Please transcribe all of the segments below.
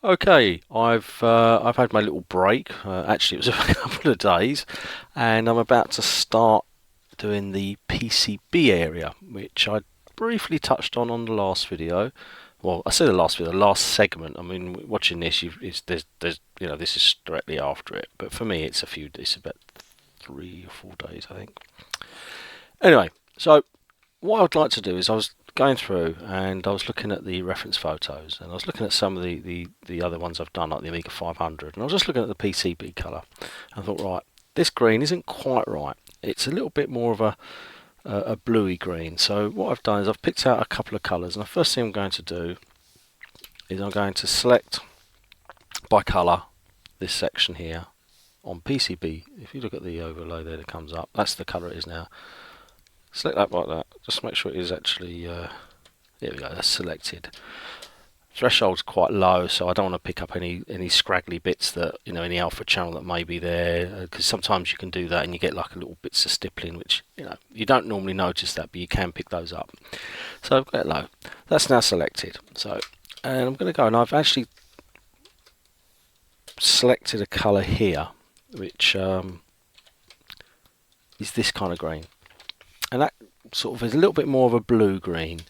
Okay, I've had my little break. Actually, it was a couple of days, and I'm about to start doing the PCB area, which I briefly touched on the last video. Well, I say the last video, the last segment. I mean, watching this, there's this is directly after it, but for me, it's about 3 or 4 days, I think. Anyway, so what I'd like to do is I was going through and I was looking at the reference photos and I was looking at some of the other ones I've done, like the Amiga 500, and I was just looking at the PCB colour. I thought, right, this green isn't quite right. It's a little bit more of a bluey green. So what I've done is I've picked out a couple of colours, and the first thing I'm going to do is I'm going to select by colour this section here on PCB. If you look at the overlay there that comes up, that's the colour it is now. Select that like that, just make sure it is actually, there we go, that's selected. Threshold's quite low, so I don't want to pick up any scraggly bits that, any alpha channel that may be there, because sometimes you can do that and you get like a little bits of stippling, which, you don't normally notice that, but you can pick those up. So I've got it low. That's now selected. So, and I'm going to go, and I've actually selected a colour here, which is this kind of green. And that sort of is a little bit more of a blue green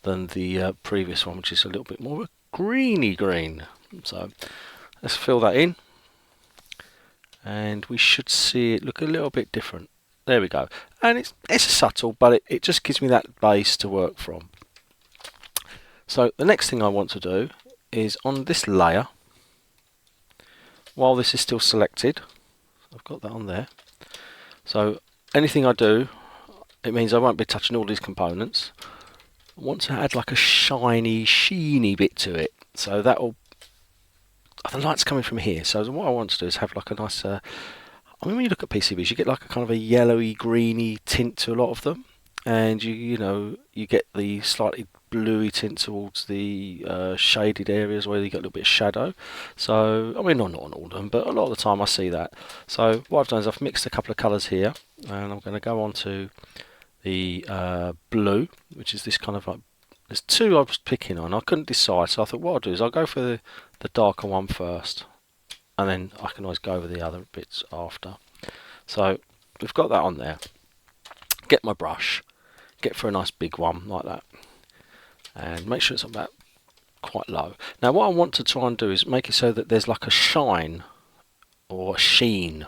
than the previous one, which is a little bit more of a greeny green. So let's fill that in, and we should see it look a little bit different. There we go. And it's subtle, but it just gives me that base to work from. So the next thing I want to do is on this layer, while this is still selected, I've got that on there. So anything I do, it means I won't be touching all these components. I want to add like a shiny, sheeny bit to it. So that'll, the light's coming from here. So what I want to do is have like a nice, I mean, when you look at PCBs, you get like a kind of a yellowy, greeny tint to a lot of them. And you get the slightly bluey tint towards the shaded areas where you get a little bit of shadow. So, I mean, not on all of them, but a lot of the time I see that. So what I've done is I've mixed a couple of colours here, and I'm going to go on to the blue, which is this kind of like, there's two I was picking on. I couldn't decide, so I thought what I'll do is I'll go for the darker one first, and then I can always go over the other bits after. So we've got that on there. Get my brush, get for a nice big one like that, and make sure it's about quite low. Now what I want to try and do is make it so that there's like a shine or a sheen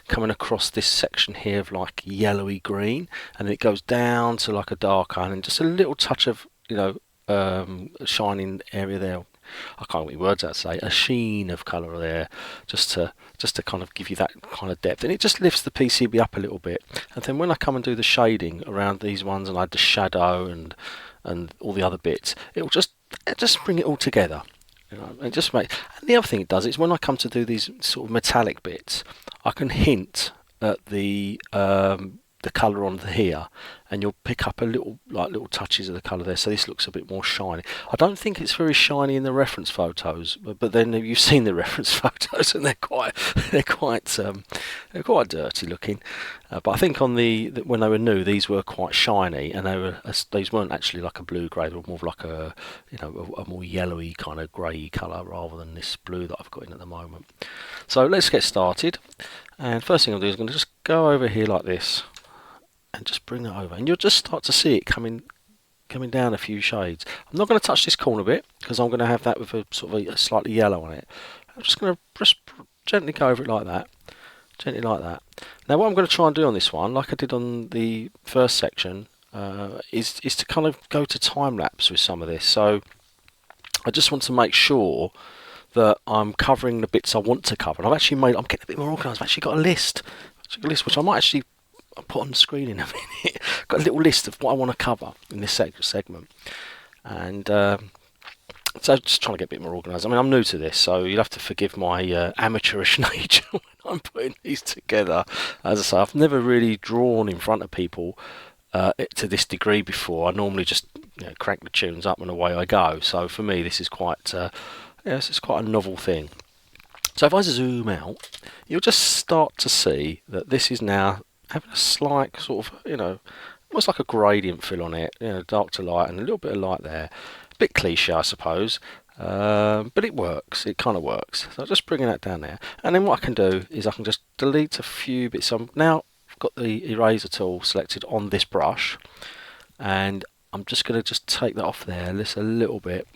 coming across this section here of like yellowy green, and it goes down to like a darker, and then just a little touch of shining area there. I can't get my words out to say, a sheen of colour there, just to kind of give you that kind of depth, and it just lifts the PCB up a little bit. And then when I come and do the shading around these ones, and I add the shadow and all the other bits, it'll just bring it all together. And just make. And the other thing it does is when I come to do these sort of metallic bits, I can hint at the colour on here, and you'll pick up a little touches of the colour there. So this looks a bit more shiny. I don't think it's very shiny in the reference photos, but then you've seen the reference photos, and they're quite dirty looking. But I think on when they were new, these were quite shiny, and these weren't actually like a blue grey. They were more of like a more yellowy kind of grey colour rather than this blue that I've got in at the moment. So let's get started. And first thing I'll do is I'm going to just go over here like this, and just bring that over, and you'll just start to see it coming down a few shades. I'm not going to touch this corner bit because I'm going to have that with a sort of a slightly yellow on it. I'm just going to just gently go over it like that, gently like that. Now what I'm going to try and do on this one, like I did on the first section, is to kind of go to time lapse with some of this. So I just want to make sure that I'm covering the bits I want to cover. And I'm getting a bit more organised. I've actually got a list, which I might actually put on the screen in a minute. Got a little list of what I want to cover in this segment, and so just trying to get a bit more organised. I mean, I'm new to this, so you'll have to forgive my amateurish nature when I'm putting these together. As I say, I've never really drawn in front of people to this degree before. I normally just crank the tunes up and away I go. So for me, this is quite a novel thing. So if I zoom out, you'll just start to see that this is now having a slight sort of, almost like a gradient fill on it, dark to light and a little bit of light there. A bit cliche, I suppose, But it works, it kind of works. So I'm just bringing that down there, and then what I can do is I can just delete a few bits. So now I've got the eraser tool selected on this brush, and I'm just going to just take that off there just a little bit.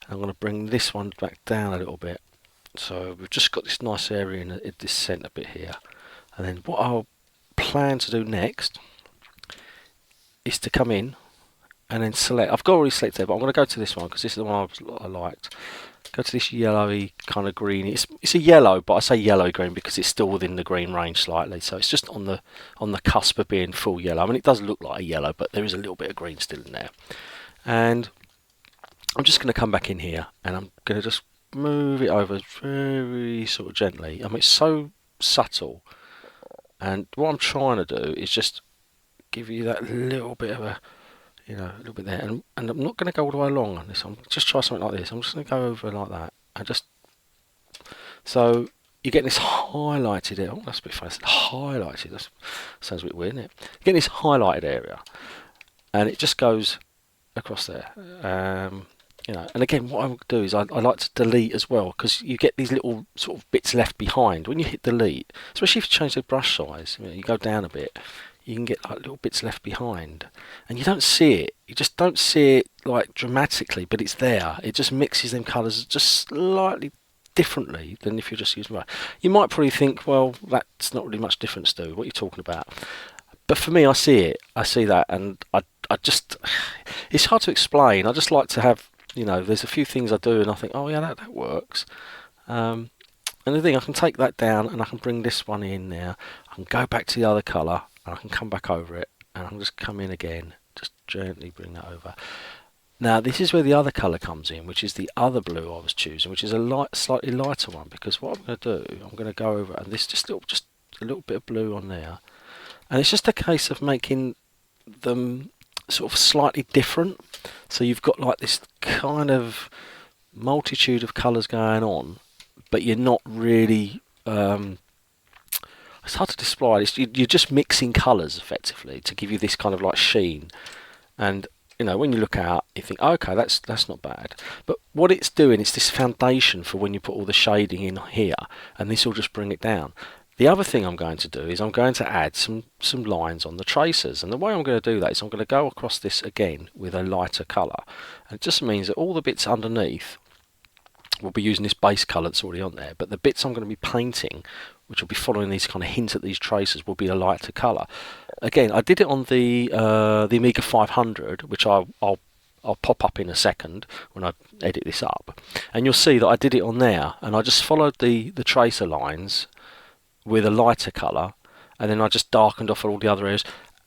I'm going to bring this one back down a little bit. So we've just got this nice area in this centre bit here, and then what I'll plan to do next is to come in and then select. I've already selected it, but I'm going to go to this one because this is the one I liked. Go to this yellowy kind of green. It's a yellow, but I say yellow green because it's still within the green range slightly. So it's just on the cusp of being full yellow. I mean, it does look like a yellow, but there is a little bit of green still in there. And I'm just going to come back in here, and I'm going to just move it over very sort of gently. I mean, it's so subtle, and what I'm trying to do is just give you that little bit of a, a little bit there, and I'm not going to go all the way along on this. I'm just try something like this. I'm just going to go over like that, and just so you get this highlighted area. Oh, that's a bit funny. Highlighted. That sounds a bit weird, isn't it? You get this highlighted area, and it just goes across there. And again, what I would do is I like to delete as well, because you get these little sort of bits left behind when you hit delete, especially if you change the brush size. You go down a bit, you can get like little bits left behind, and you don't see it. You just don't see it like dramatically, but it's there. It just mixes them colours just slightly differently than if you're just using brush. You might probably think, well, that's not really much difference, Stu. What are you talking about? But for me, I see it. I see that, and I just, it's hard to explain. I just like to have, there's a few things I do and I think, oh yeah, that works. And the thing, I can take that down and I can bring this one in now. I can go back to the other colour and I can come back over it, and I can just come in again, just gently bring that over. Now this is where the other colour comes in, which is the other blue I was choosing, which is a slightly lighter one, because what I'm going to do, I'm going to go over, and this just a little bit of blue on there, and it's just a case of making them sort of slightly different. So you've got like this kind of multitude of colours going on, but you're not really, it's hard to describe. You're just mixing colours effectively to give you this kind of like sheen. And when you look out, you think, oh, okay, that's not bad. But what it's doing is this foundation for when you put all the shading in here, and this will just bring it down. The other thing I'm going to do is I'm going to add some lines on the tracers, and the way I'm going to do that is I'm going to go across this again with a lighter colour, and it just means that all the bits underneath will be using this base colour that's already on there, but the bits I'm going to be painting, which will be following these kind of hints at these tracers, will be a lighter colour. Again, I did it on the Amiga 500, which I'll pop up in a second when I edit this up, and you'll see that I did it on there, and I just followed the tracer lines with a lighter colour, and then I just darkened off all the other areas.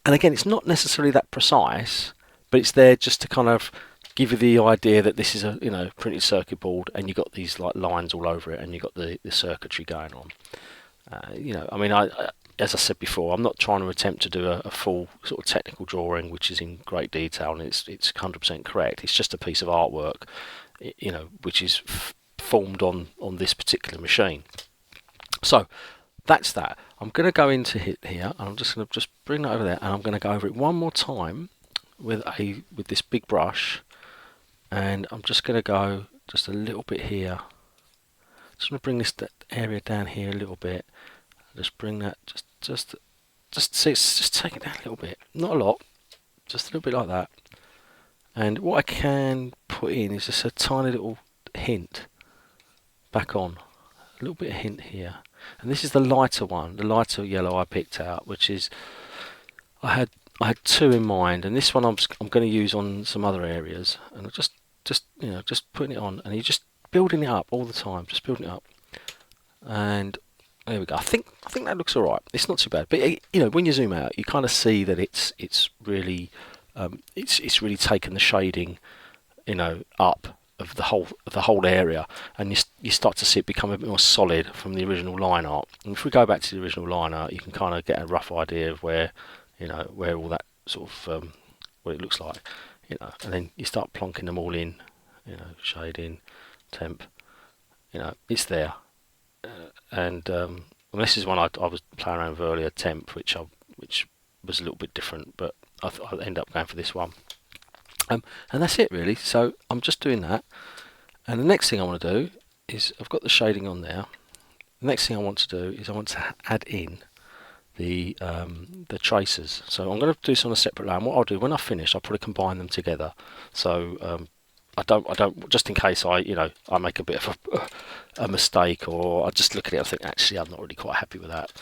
And again, it's not necessarily that precise, but it's there just to kind of give you the idea that this is a printed circuit board, and you've got these like lines all over it, and you've got the circuitry going on. I mean, as I said before, I'm not trying to attempt to do a full sort of technical drawing which is in great detail and it's 100% correct. It's just a piece of artwork, which is formed on this particular machine. So that's that. I'm going to go into here, and I'm just going to bring that over there, and I'm going to go over it one more time with this big brush, and I'm just going to go just a little bit here. Just going to bring this area down here a little bit. Just bring that just take it down a little bit, not a lot, just a little bit like that. And what I can put in is just a tiny little hint back on, a little bit of hint here. And this is the lighter one, the lighter yellow I picked out, which is I had two in mind, and this one I'm going to use on some other areas, and I'm just putting it on, and you're just building it up all the time, just building it up. And there we go. I think that looks all right. It's not too bad, but when you zoom out, you kind of see that it's really it's really taken the shading up of the whole area, and you start to see it become a bit more solid from the original line art. And if we go back to the original line art, you can kind of get a rough idea of where all that sort of what it looks like, and then you start plonking them all in, shading, temp, it's there. And this is one I was playing around with earlier, temp, which was a little bit different, but I end up going for this one. And that's it really. So I'm just doing that, And the next thing I want to do is, I've got the shading on there. The next thing I want to do is I want to add in the tracers. So I'm going to do this on a separate layer. And what I'll do when I finish, I'll probably combine them together. So I don't, just in case I make a bit of a mistake, or I just look at it and think, actually, I'm not really quite happy with that.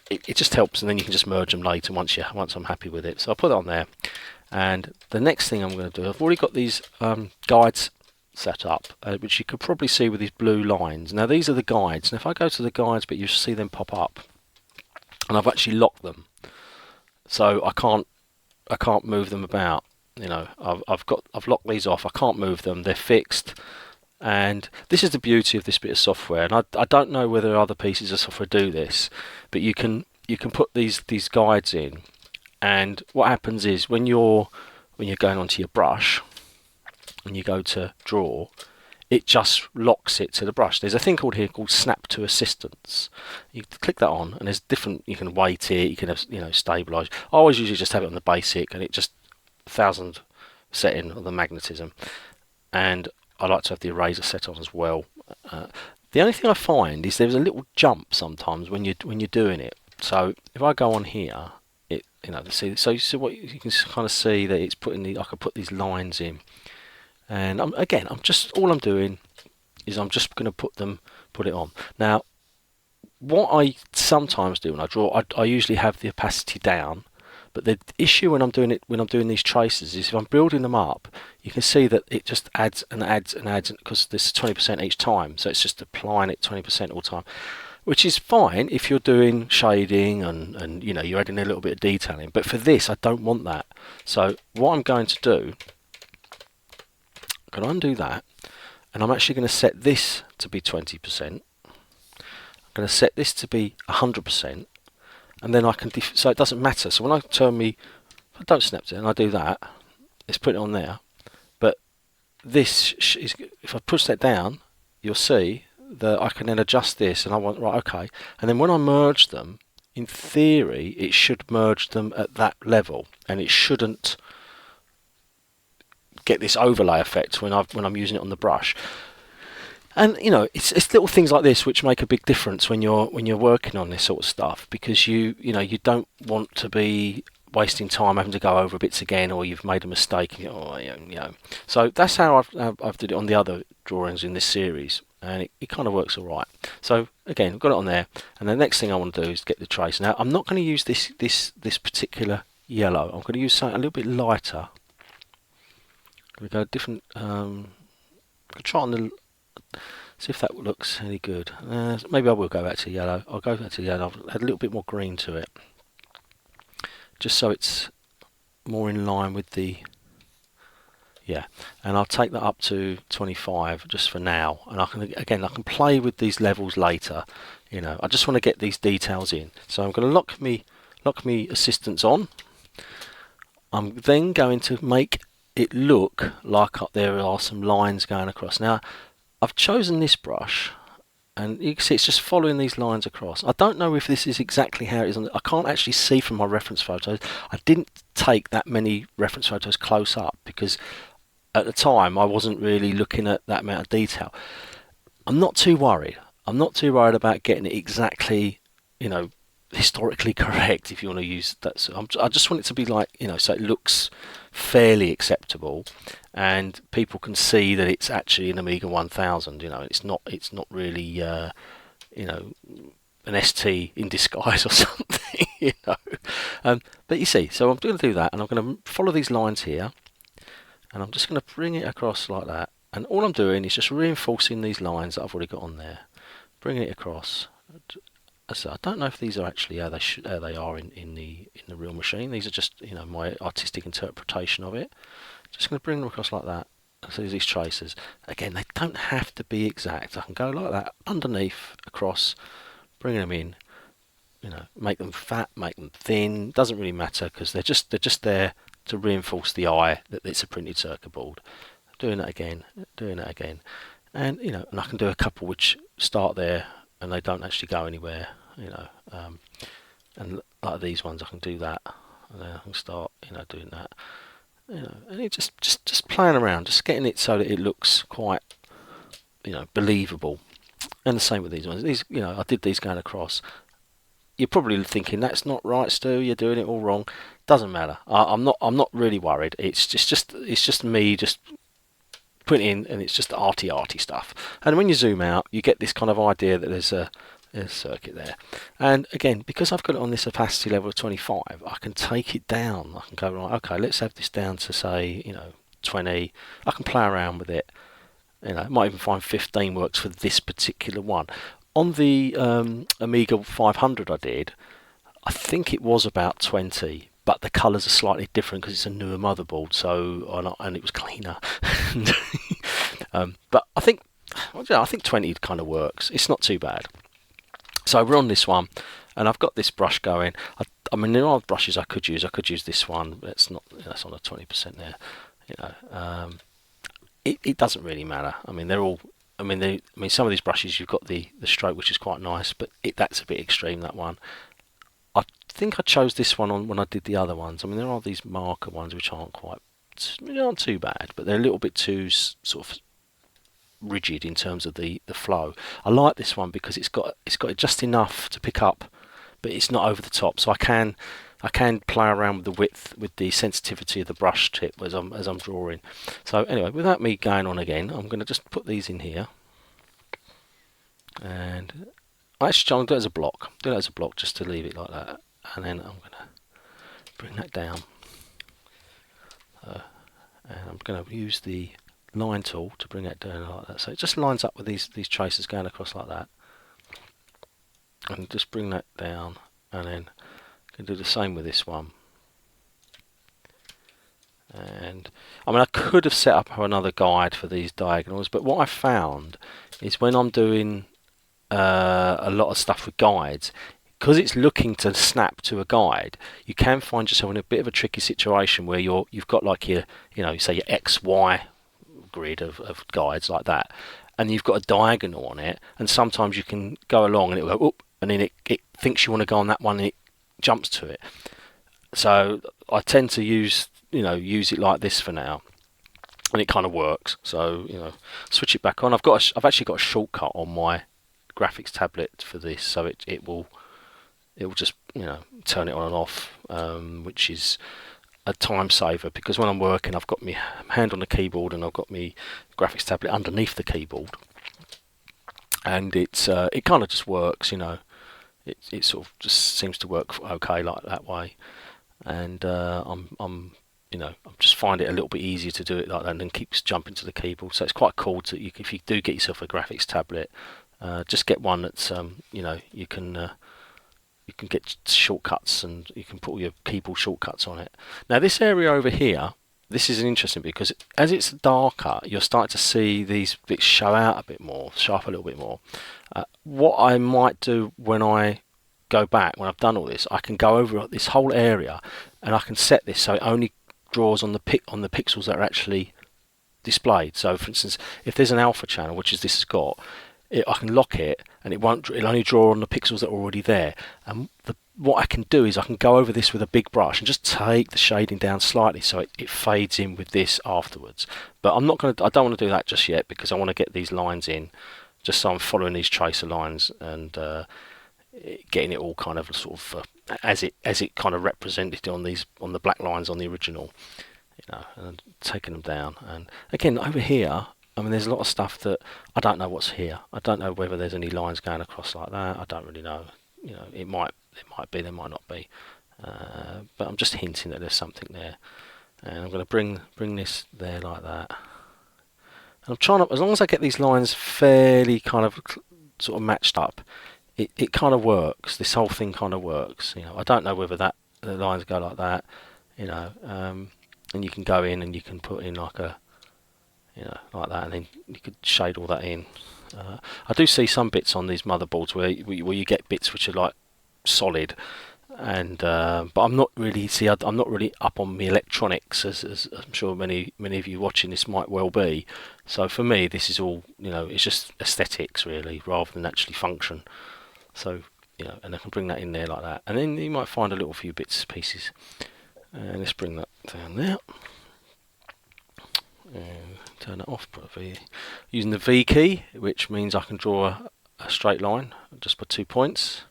It just helps, and then you can just merge them later once I'm happy with it. So I'll put it on there. And the next thing I'm going to do, I've already got these guides set up, which you could probably see with these blue lines. Now these are the guides, and if I go to the guides, but you see them pop up, and I've actually locked them, so I can't move them about. I've locked these off. I can't move them. They're fixed. And this is the beauty of this bit of software. And I don't know whether other pieces of software do this, but you can put these guides in, and what happens is when you're going onto your brush and you go to draw, it just locks it to the brush. There's a thing called snap to assistance. You click that on, and there's different. You can weight it. You can have stabilize. I always usually just have it on the basic, and it just 1000 setting on the magnetism, and I like to have the eraser set on as well. The only thing I find is there's a little jump sometimes when you're doing it. So if I go on here, so what you can kind of see that it's I can put these lines in, and all I'm doing is I'm just going to put it on. Now, what I sometimes do when I draw, I usually have the opacity down. But the issue when I'm doing these traces is if I'm building them up, you can see that it just adds and adds and adds, because there's 20% each time, so it's just applying it 20% all the time, which is fine if you're doing shading and you're adding a little bit of detailing. But for this, I don't want that. So what I'm going to do, I'm going to undo that, and I'm actually going to set this to be 20%. I'm going to set this to be 100%. And then I can, so it doesn't matter. So when I I don't snap it, and I do that, let's put it on there. But this is, if I push that down, you'll see that I can then adjust this, and I want, right, okay. And then when I merge them, in theory, it should merge them at that level, and it shouldn't get this overlay effect when I'm using it on the brush. And it's little things like this which make a big difference when you're working on this sort of stuff, because you don't want to be wasting time having to go over bits again, or you've made a mistake. So that's how I've did it on the other drawings in this series, and it kind of works all right. So again, I've got it on there, and the next thing I want to do is get the trace. Now I'm not going to use this particular yellow. I'm going to use something a little bit lighter. I'm going to go different. I'm going to try on the. See if that looks any good. Maybe I will go back to yellow. I'll go back to yellow. I'll add a little bit more green to it, just so it's more in line with the. Yeah, and I'll take that up to 25 just for now, and I can play with these levels later. I just want to get these details in. So I'm going to lock me assistance on. I'm then going to make it look like there are some lines going across. Now, I've chosen this brush, and you can see it's just following these lines across. I don't know if this is exactly how it is. I can't actually see from my reference photos. I didn't take that many reference photos close up, because at the time I wasn't really looking at that amount of detail. I'm not too worried. I'm not too worried about getting it exactly, historically correct, if you want to use that. So I just want it to be like, so it looks fairly acceptable, and people can see that it's actually an Amiga 1000. It's not really an ST in disguise or something. But you see, so I'm going to do that, and I'm going to follow these lines here, and I'm just going to bring it across like that. And all I'm doing is just reinforcing these lines that I've already got on there, bringing it across. So I don't know if these are actually how they are in the real machine. These are just my artistic interpretation of it. Just going to bring them across like that. So these traces. Again, they don't have to be exact. I can go like that underneath, across, bring them in. Make them fat, make them thin. Doesn't really matter, because they're just there to reinforce the eye that it's a printed circuit board. Doing that again, and and I can do a couple which start there and they don't actually go anywhere. And like these ones, I can do that, and then I can start doing that. and it just playing around, just getting it so that it looks quite, believable. And the same with these ones. These, I did these going across. You're probably thinking that's not right, Stu. You're doing it all wrong. Doesn't matter. I'm not. I'm not really worried. It's just me just putting in, and it's just arty stuff. And when you zoom out, you get this kind of idea that there's a circuit there. And again, because I've got it on this opacity level of 25, I can take it down. I can go, right, okay, let's have this down to say, 20. I can play around with it. I might even find 15 works for this particular one. On the Amiga 500 I did, I think it was about 20, but the colours are slightly different because it's a newer motherboard, and it was cleaner. But I think 20 kind of works. It's not too bad. So we're on this one, and I've got this brush going. I mean, there are brushes I could use. I could use this one, but it's not. That's on a 20% there. It doesn't really matter. I mean, they're all. I mean, some of these brushes you've got the stroke, which is quite nice, but that's a bit extreme. That one. I think I chose this one on when I did the other ones. I mean, there are these marker ones which aren't too bad, but they're a little bit too sort of rigid in terms of the flow. I like this one because it's got it just enough to pick up, but it's not over the top. So I can play around with the width, with the sensitivity of the brush tip as I'm drawing. So anyway, without me going on again, I'm going to just put these in here, and actually I'll do it as a block. Do that as a block just to leave it like that, and then I'm going to bring that down, and I'm going to use the line tool to bring that down like that. So it just lines up with these traces going across like that, and just bring that down, and then can do the same with this one. And I mean, I could have set up another guide for these diagonals, but what I found is when I'm doing a lot of stuff with guides, because it's looking to snap to a guide, you can find yourself in a bit of a tricky situation where you've got like your, say your XY grid of guides like that, and you've got a diagonal on it, and sometimes you can go along and it will go up, and then it thinks you want to go on that one, and it jumps to it. So I tend to use it like this for now, and it kind of works. So switch it back on. I've actually got a shortcut on my graphics tablet for this, so it will just turn it on and off, which is a time saver, because when I'm working I've got my hand on the keyboard and I've got my graphics tablet underneath the keyboard, and it kind of just works. It sort of just seems to work okay like that way, and I'm just find it a little bit easier to do it like that, and then keeps jumping to the keyboard. So it's quite cool if you do get yourself a graphics tablet, just get one that's you can get shortcuts, and you can put all your keyboard shortcuts on it. Now this area over here, this is interesting because as it's darker, you're starting to see these bits show out a bit more, show up a little bit more. What I might do when I go back, when I've done all this, I can go over this whole area, and I can set this so it only draws on the pixels that are actually displayed. So for instance, if there's an alpha channel, which is this has got, I can lock it, and it'll only draw on the pixels that are already there. And what I can do is I can go over this with a big brush and just take the shading down slightly so it fades in with this afterwards. But I don't want to do that just yet, because I want to get these lines in, just so I'm following these tracer lines and getting it all kind of sort of as it kind of represented on the black lines on the original, and taking them down. And again, over here, I mean, there's a lot of stuff that I don't know what's here. I don't know whether there's any lines going across like that. I don't really know. It might be, there might not be. But I'm just hinting that there's something there. And I'm going to bring this there like that. And I'm trying to, as long as I get these lines fairly kind of sort of matched up, it kind of works. This whole thing kind of works. I don't know whether the lines go like that. And you can go in and you can put in like a, like that, and then you could shade all that in. I do see some bits on these motherboards where you get bits which are like solid, and but I'm not really I'm not really up on the electronics, as I'm sure many of you watching this might well be. So for me, this is all it's just aesthetics really, rather than actually function. So and I can bring that in there like that, and then you might find a little few bits pieces. And let's bring that down there. and turn it off. Using the V key, which means I can draw a straight line just by 2 points.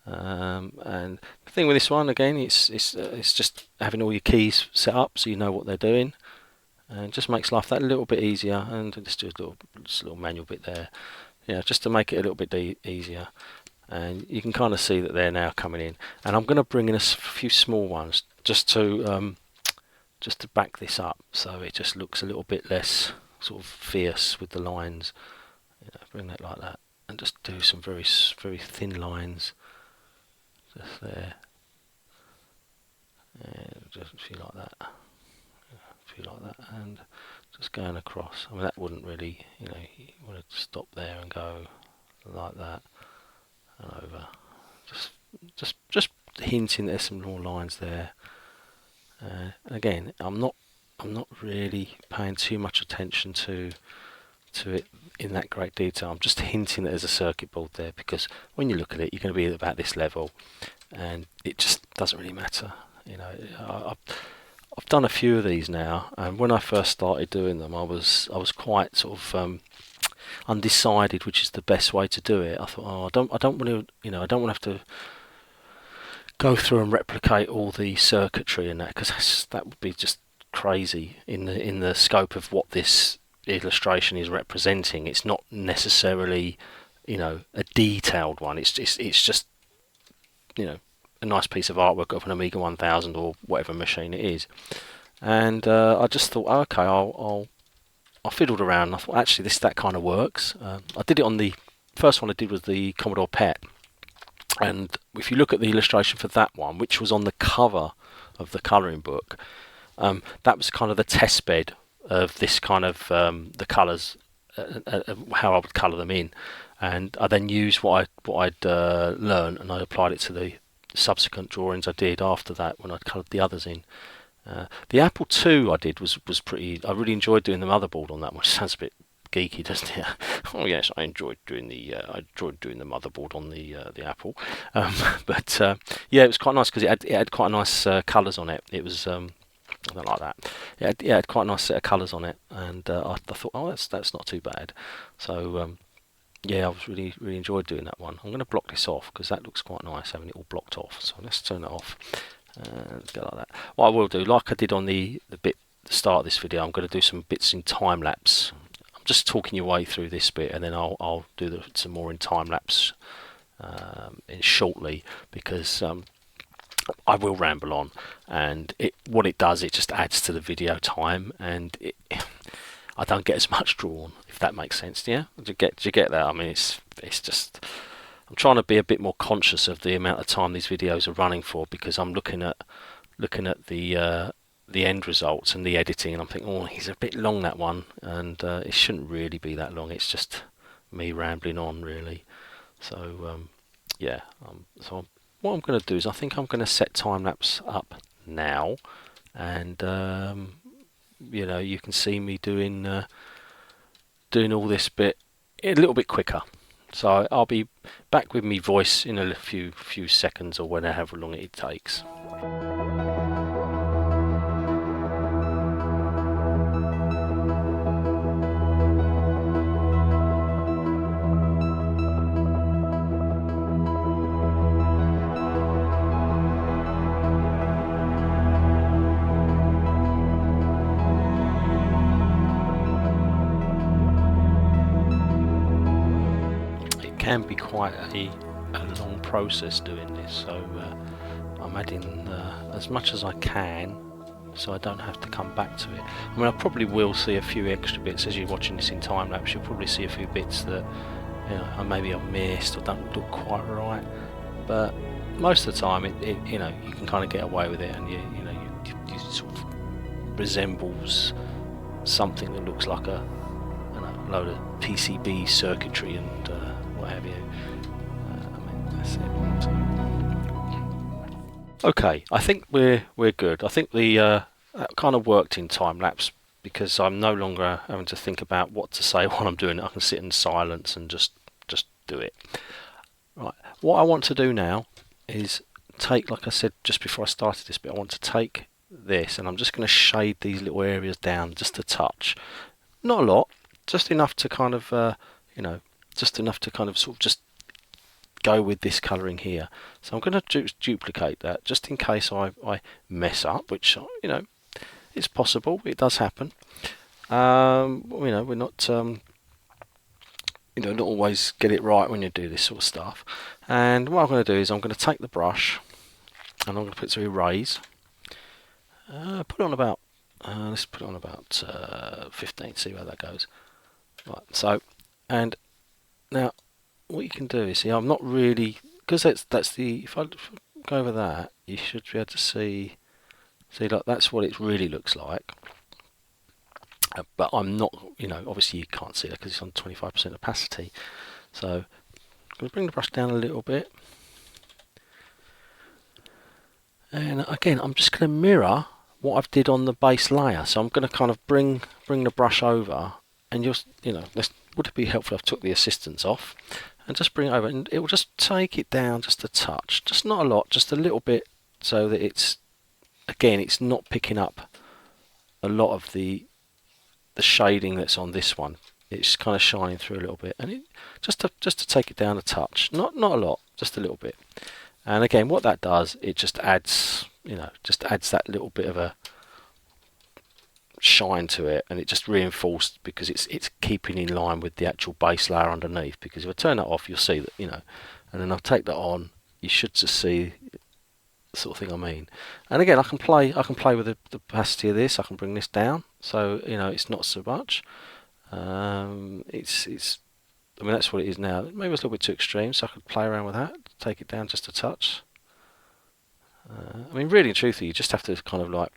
And the thing with this one, again, it's just having all your keys set up so you know what they're doing, and it just makes life that little bit easier. And just do just a little manual bit there, just to make it a little bit easier. And you can kind of see that they're now coming in, and I'm going to bring in a few small ones just to back this up, so it just looks a little bit less sort of fierce with the lines. Bring that like that, and just do some very thin lines just there, and just a few like that, and just going across. I mean, that wouldn't really, you want to stop there and go like that and over. Just hinting there's some more lines there. Again, I'm not really paying too much attention to it in that great detail. I'm just hinting that there's a circuit board there, because when you look at it, you're going to be at about this level, and it just doesn't really matter. I've done a few of these now, and when I first started doing them, I was quite sort of undecided which is the best way to do it. I thought, I don't want to, I don't want to have to go through and replicate all the circuitry in that, because that would be just crazy in the scope of what this illustration is representing. It's not necessarily, a detailed one. It's just, a nice piece of artwork of an Amiga 1000 or whatever machine it is. And I just thought, okay, I fiddled around, and I thought, actually, that kind of works. I did it on the first one I did was the Commodore PET, and if you look at the illustration for that one, which was on the cover of the colouring book, that was kind of the test bed of this kind of the colours, how I would colour them in, and I then used what I'd learned, and I applied it to the subsequent drawings I did after that when I'd coloured the others in. The Apple II I did was pretty. I really enjoyed doing the motherboard on that one. Which sounds a bit geeky, doesn't it? Oh yes, I enjoyed doing the motherboard on the Apple. But yeah, it was quite nice because it had quite nice colours on it. It was I don't like that. It had quite a nice set of colours on it, and I thought, oh, that's not too bad. So yeah, I was really enjoyed doing that one. I'm going to block this off because that looks quite nice having it all blocked off. So let's turn it off. And go like that. What I will do, like I did on the start of this video, I'm going to do some bits in time lapse. I'm just talking your way through this bit, and then I'll do some more in time lapse shortly, because I will ramble on, and what it does, it just adds to the video time, and I don't get as much drawn, if that makes sense. Yeah, do you get that? I mean, it's just. I'm trying to be a bit more conscious of the amount of time these videos are running for, because I'm looking at the end results and the editing, and I'm thinking, oh, he's a bit long, that one, and it shouldn't really be that long. It's just me rambling on, really. So yeah. So what I'm going to do is, I think I'm going to set time lapse up now, and you can see me doing all this bit a little bit quicker. So I'll be back with me voice in a few seconds, or whenever long it takes. Can be quite a long process doing this, so I'm adding as much as I can, so I don't have to come back to it. I mean, I probably will see a few extra bits as you're watching this in time lapse. You'll probably see a few bits that maybe I've missed or don't look quite right, but most of the time you can kind of get away with it, and you sort of resembles something that looks like a load of PCB circuitry and what have you. That's it. Okay, I think we're good. I think the that kind of worked in time lapse, because I'm no longer having to think about what to say while I'm doing it. I can sit in silence and just do it. Right. What I want to do now is take, like I said just before I started this bit, I want to take this, and I'm just going to shade these little areas down just a touch. Not a lot, just enough to kind of, just enough to kind of sort of just go with this colouring here. So I'm going to duplicate that just in case I mess up, which, it's possible. It does happen. We're not, not always get it right when you do this sort of stuff. And what I'm going to do is I'm going to take the brush and I'm going to put it to erase. Put it on about, let's put it on about 15, see where that goes. Right, so, and now what you can do is, see, I'm not really, because that's the, if I go over that, you should be able to see like that's what it really looks like. But I'm not, obviously you can't see that because it's on 25% opacity. So I'm going to bring the brush down a little bit. And again, I'm just going to mirror what I've did on the base layer. So I'm going to kind of bring the brush over, and would it be helpful if I took the assistance off and just bring it over, and it will just take it down just a touch, just not a lot, just a little bit, so that it's not picking up a lot of the shading that's on this one. It's kind of shining through a little bit, and just to take it down a touch, not a lot, just a little bit. And again, what that does, it just adds that little bit of a shine to it, and it just reinforced because it's keeping in line with the actual base layer underneath. Because if I turn that off, you'll see that, and then I'll take that on, you should just see the sort of thing I mean. And again, I can play with the opacity of this. I can bring this down, so it's not so much. I mean, that's what it is now. Maybe it's a little bit too extreme, so I could play around with that, take it down just a touch. I mean, really and truthfully, you just have to kind of like,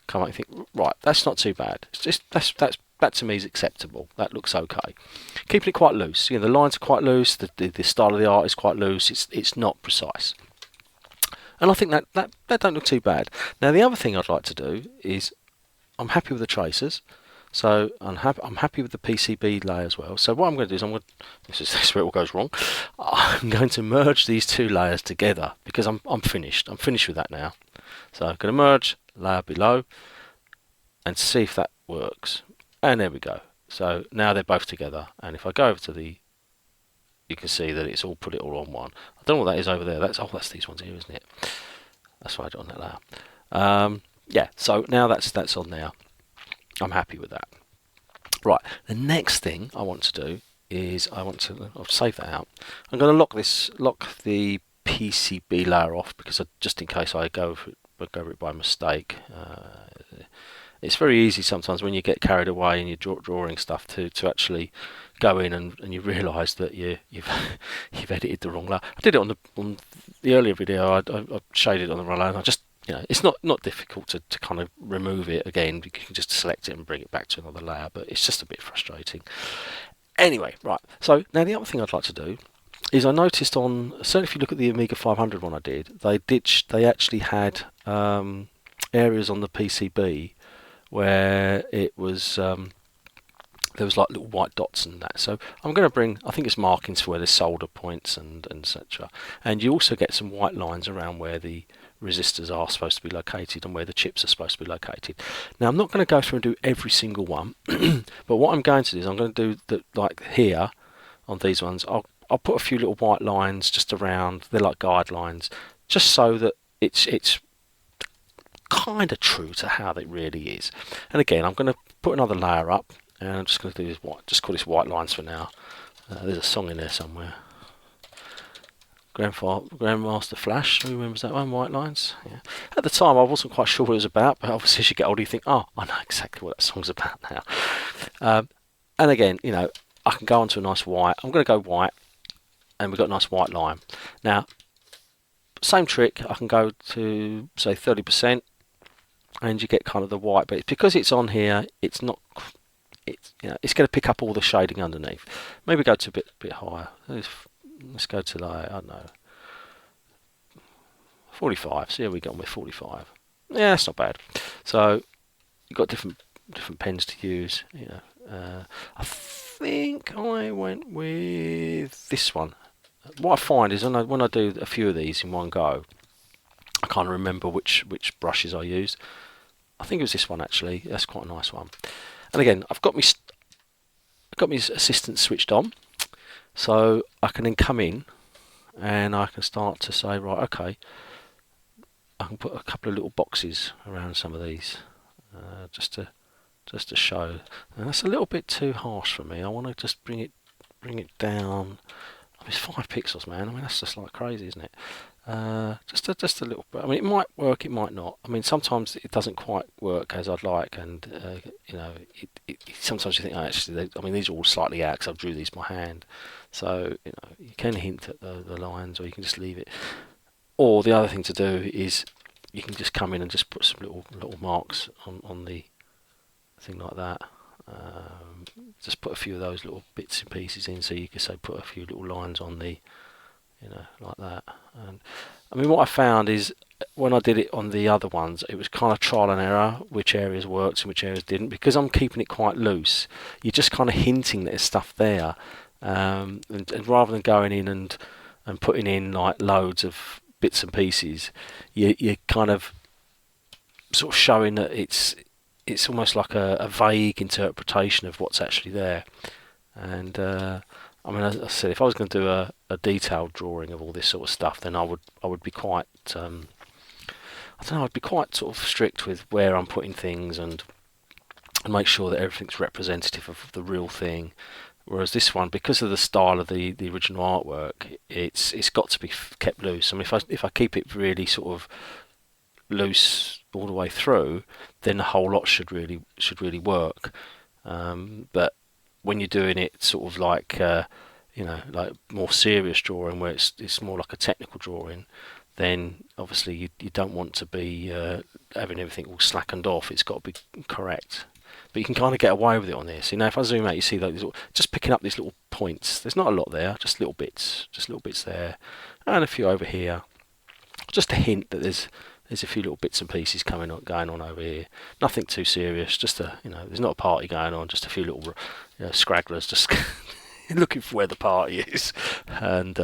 come up and think, right, that's not too bad. It's just that to me is acceptable. That looks okay. Keeping it quite loose. The lines are quite loose. The style of the art is quite loose. It's not precise. And I think that don't look too bad. Now, the other thing I'd like to do is, I'm happy with the tracers. So I'm happy with the PCB layer as well. So what I'm going to do is this is where it all goes wrong. I'm going to merge these two layers together because I'm finished. I'm finished with that now. So I'm going to merge layer below and see if that works. And there we go. So now they're both together. And if I go over to you can see that it's put it all on one. I don't know what that is over there. That's these ones here, isn't it? That's why I did on that layer. Yeah. So now that's on there. I'm happy with that. Right, the next thing I want to do is I'll save that out. I'm going to lock the PCB layer off because just in case I go over it by mistake. It's very easy sometimes when you get carried away and you're drawing stuff to actually go in and you realise that you've edited the wrong layer. I did it on the earlier video. I shaded it on the wrong layer, and I just it's not difficult to kind of remove it again. You can just select it and bring it back to another layer, but it's just a bit frustrating. Anyway, right. So now the other thing I'd like to do is I noticed certainly if you look at the Amiga 500 one I did, they actually had areas on the PCB where it was there was like little white dots and that. So I'm going to bring, I think it's markings for where there's solder points and etc. And you also get some white lines around where the resistors are supposed to be located and where the chips are supposed to be located. Now I'm not going to go through and do every single one, but what I'm going to do is I'm going to do like here on these ones. I'll put a few little white lines just around. They're like guidelines, just so that it's kind of true to how it really is. And again, I'm going to put another layer up, and I'm just going to do this white. Just call this white lines for now. There's a song in there somewhere. Grandmaster Flash, who remembers that one, White Lines? Yeah. At the time, I wasn't quite sure what it was about, but obviously as you get older, you think, oh, I know exactly what that song's about now. And again, I can go on to a nice white. I'm going to go white, and we've got a nice white line. Now, same trick, I can go to, say, 30%, and you get kind of the white, but because it's on here, it's not... it's going to pick up all the shading underneath. Maybe go to a bit higher. Let's go to like, I don't know, 45. See how we got on with 45. Yeah, that's not bad. So you've got different pens to use. I think I went with this one. What I find is when I do a few of these in one go, I can't remember which brushes I used. I think it was this one actually. That's quite a nice one. And again, I've got my assistant switched on, so I can then come in and I can start to say, right, okay, I can put a couple of little boxes around some of these, just to show. And that's a little bit too harsh for me. I want to just bring it down. I mean, it's 5 pixels, man. I mean, that's just like crazy, isn't it? Just a little bit. I mean, it might work, it might not. I mean, sometimes it doesn't quite work as I'd like, and sometimes you think, oh, actually, I mean, these are all slightly out because I drew these by hand. So you can hint at the lines, or you can just leave it. Or the other thing to do is you can just come in and just put some little marks on the thing like that. Just put a few of those little bits and pieces in, so you could say put a few little lines on the, like that. And I mean, what I found is when I did it on the other ones, it was kind of trial and error, which areas worked and which areas didn't. Because I'm keeping it quite loose, you're just kind of hinting that there's stuff there, and rather than going in and putting in like loads of bits and pieces, you're kind of sort of showing that it's almost like a vague interpretation of what's actually there. And I mean, as I said, if I was going to do a detailed drawing of all this sort of stuff, then I would be quite I don't know, I'd be quite sort of strict with where I'm putting things and make sure that everything's representative of the real thing. Whereas this one, because of the style of the original artwork, it's got to be kept loose. I mean, if I keep it really sort of loose all the way through, then the whole lot should really work. But when you're doing it sort of like like more serious drawing, where it's more like a technical drawing, then obviously you don't want to be having everything all slackened off. It's got to be correct. But you can kind of get away with it on this. If I zoom out, you see those just picking up these little points. There's not a lot there, just little bits there, and a few over here. Just a hint that there's a few little bits and pieces going on over here. Nothing too serious. Just there's not a party going on. Just a few little scragglers just looking for where the party is, and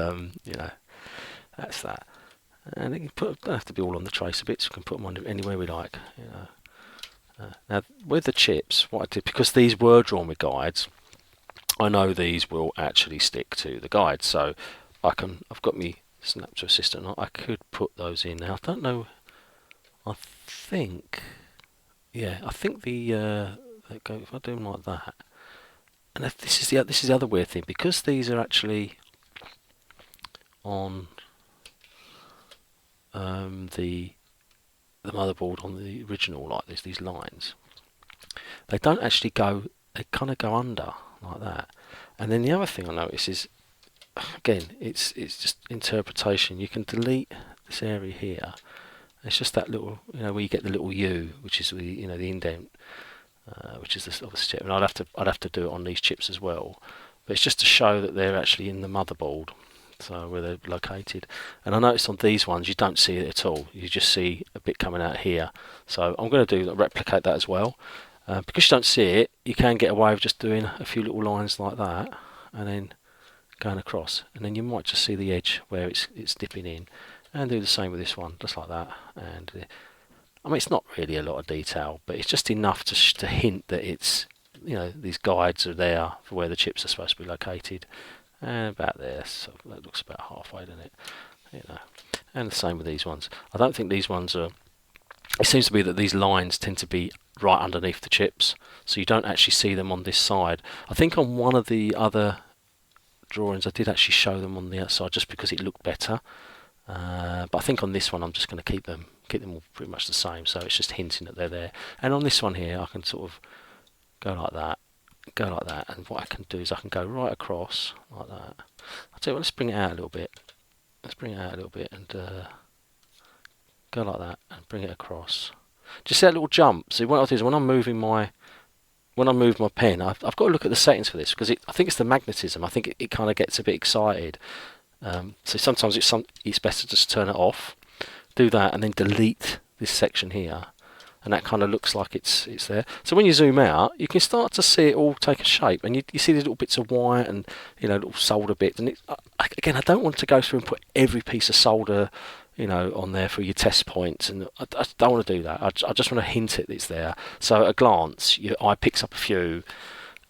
that's that. And you can don't have to be all on the tracer bits. We can put them on anywhere we like. Now with the chips, what I did, because these were drawn with guides, I know these will actually stick to the guide. So I've got my Snap to Assistant. I could put those in. Now I don't know. I think they go, if I do them like that. And if this is the other weird thing, because these are actually on the motherboard on the original, like this, these lines, they don't actually go. They kind of go under like that. And then the other thing I notice is, again, it's just interpretation. You can delete this area here. It's just that little, where you get the little U, which is the indent, which is the chip. And I'd have to do it on these chips as well. But it's just to show that they're actually in the motherboard, so where they're located. And I noticed on these ones you don't see it at all. You just see a bit coming out here. So I'm going to replicate that as well. Because you don't see it, you can get away with just doing a few little lines like that, and then going across. And then you might just see the edge where it's dipping in. And do the same with this one, just like that. And I mean, it's not really a lot of detail, but it's just enough to hint that it's, these guides are there for where the chips are supposed to be located. And about there, so that looks about halfway, doesn't it? And the same with these ones. I don't think these ones are. It seems to be that these lines tend to be right underneath the chips, so you don't actually see them on this side. I think on one of the other drawings I did actually show them on the outside just because it looked better. But I think on this one I'm just going to keep them all pretty much the same, so it's just hinting that they're there. And on this one here I can sort of go like that, and what I can do is I can go right across like that. I'll tell you what, let's bring it out a little bit. And go like that and bring it across. Just that little jump. See, what I do is when I move my pen, I've got to look at the settings for this, because I think it's the magnetism. I think it kind of gets a bit excited. So sometimes it's better to just turn it off, do that, and then delete this section here, and that kind of looks like it's there. So when you zoom out, you can start to see it all take a shape, and you see these little bits of white and little solder bits. And again, I don't want to go through and put every piece of solder on there for your test points, and I don't want to do that. I just want to hint it it's there. So at a glance, your eye picks up a few,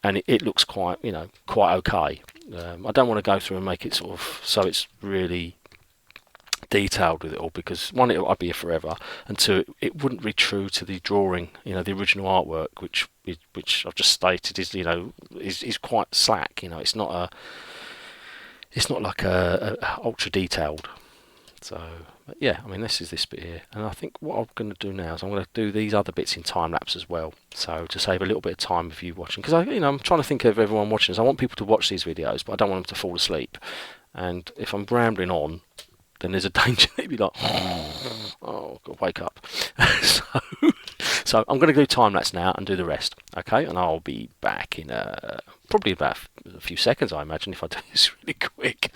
and it looks quite, quite okay. I don't want to go through and make it sort of so it's really detailed with it all, because one, I'd be here forever, and two, it wouldn't be true to the drawing, the original artwork, which I've just stated is quite slack. It's not like a ultra detailed. So yeah, I mean, this is this bit here, and I think what I'm going to do now is I'm going to do these other bits in time lapse as well, so to save a little bit of time of you watching, because I'm trying to think of everyone watching this. I want people to watch these videos, but I don't want them to fall asleep, and if I'm rambling on, then there's a danger they'd be like, oh, got to wake up. so I'm going to do time lapse now and do the rest, okay? And I'll be back in probably about a few seconds, I imagine, if I do this really quick.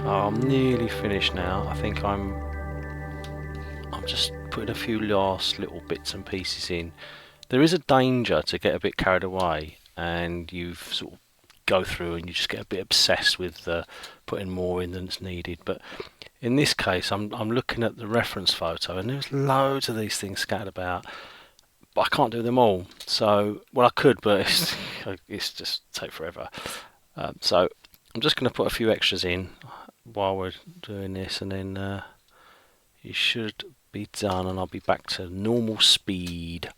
So I'm nearly finished now. I think I'm just putting a few last little bits and pieces in. There is a danger to get a bit carried away, and you sort of go through and you just get a bit obsessed with putting more in than's needed. But in this case, I'm looking at the reference photo, and there's loads of these things scattered about, but I can't do them all. So, well, I could, but it's just take forever. So I'm just going to put a few extras in while we're doing this, and then you should be done, and I'll be back to normal speed.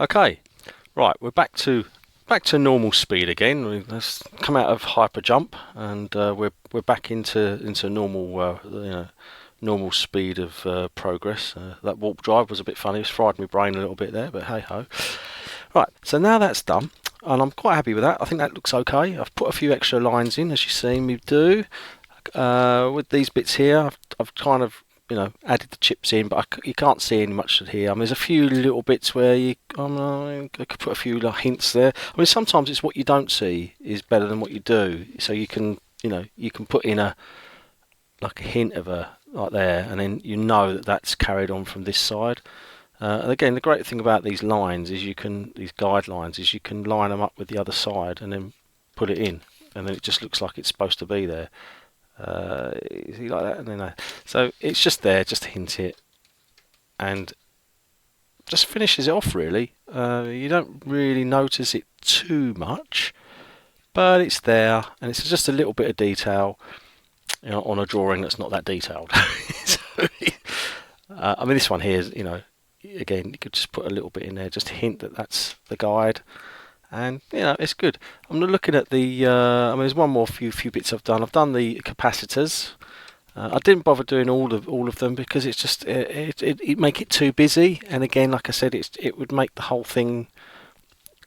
Okay, right, we're back to normal speed again. We've come out of hyper jump, and we're back into normal normal speed of progress. That warp drive was a bit funny. It's fried my brain a little bit there, but hey ho. Right, so now that's done, and I'm quite happy with that. I think that looks okay. I've put a few extra lines in, as you see me do. With these bits here, I've kind of added the chips in, but you can't see any much here. I mean, there's a few little bits where I could put a few hints there. I mean, sometimes it's what you don't see is better than what you do. So you can put in a hint of a like there, and then that's carried on from this side. And again, the great thing about these lines is these guidelines is you can line them up with the other side and then put it in, and then it just looks like it's supposed to be there. See, like that, and then so it's just there, just to hint it, and just finishes it off really. You don't really notice it too much, but it's there, and it's just a little bit of detail on a drawing that's not that detailed. So, I mean, this one here is, again, you could just put a little bit in there, just to hint that that's the guide, and it's good. I'm looking at the. I mean, there's one more few bits I've done. I've done the capacitors. I didn't bother doing all of them because it's just it make it too busy, and again, like I said, it would make the whole thing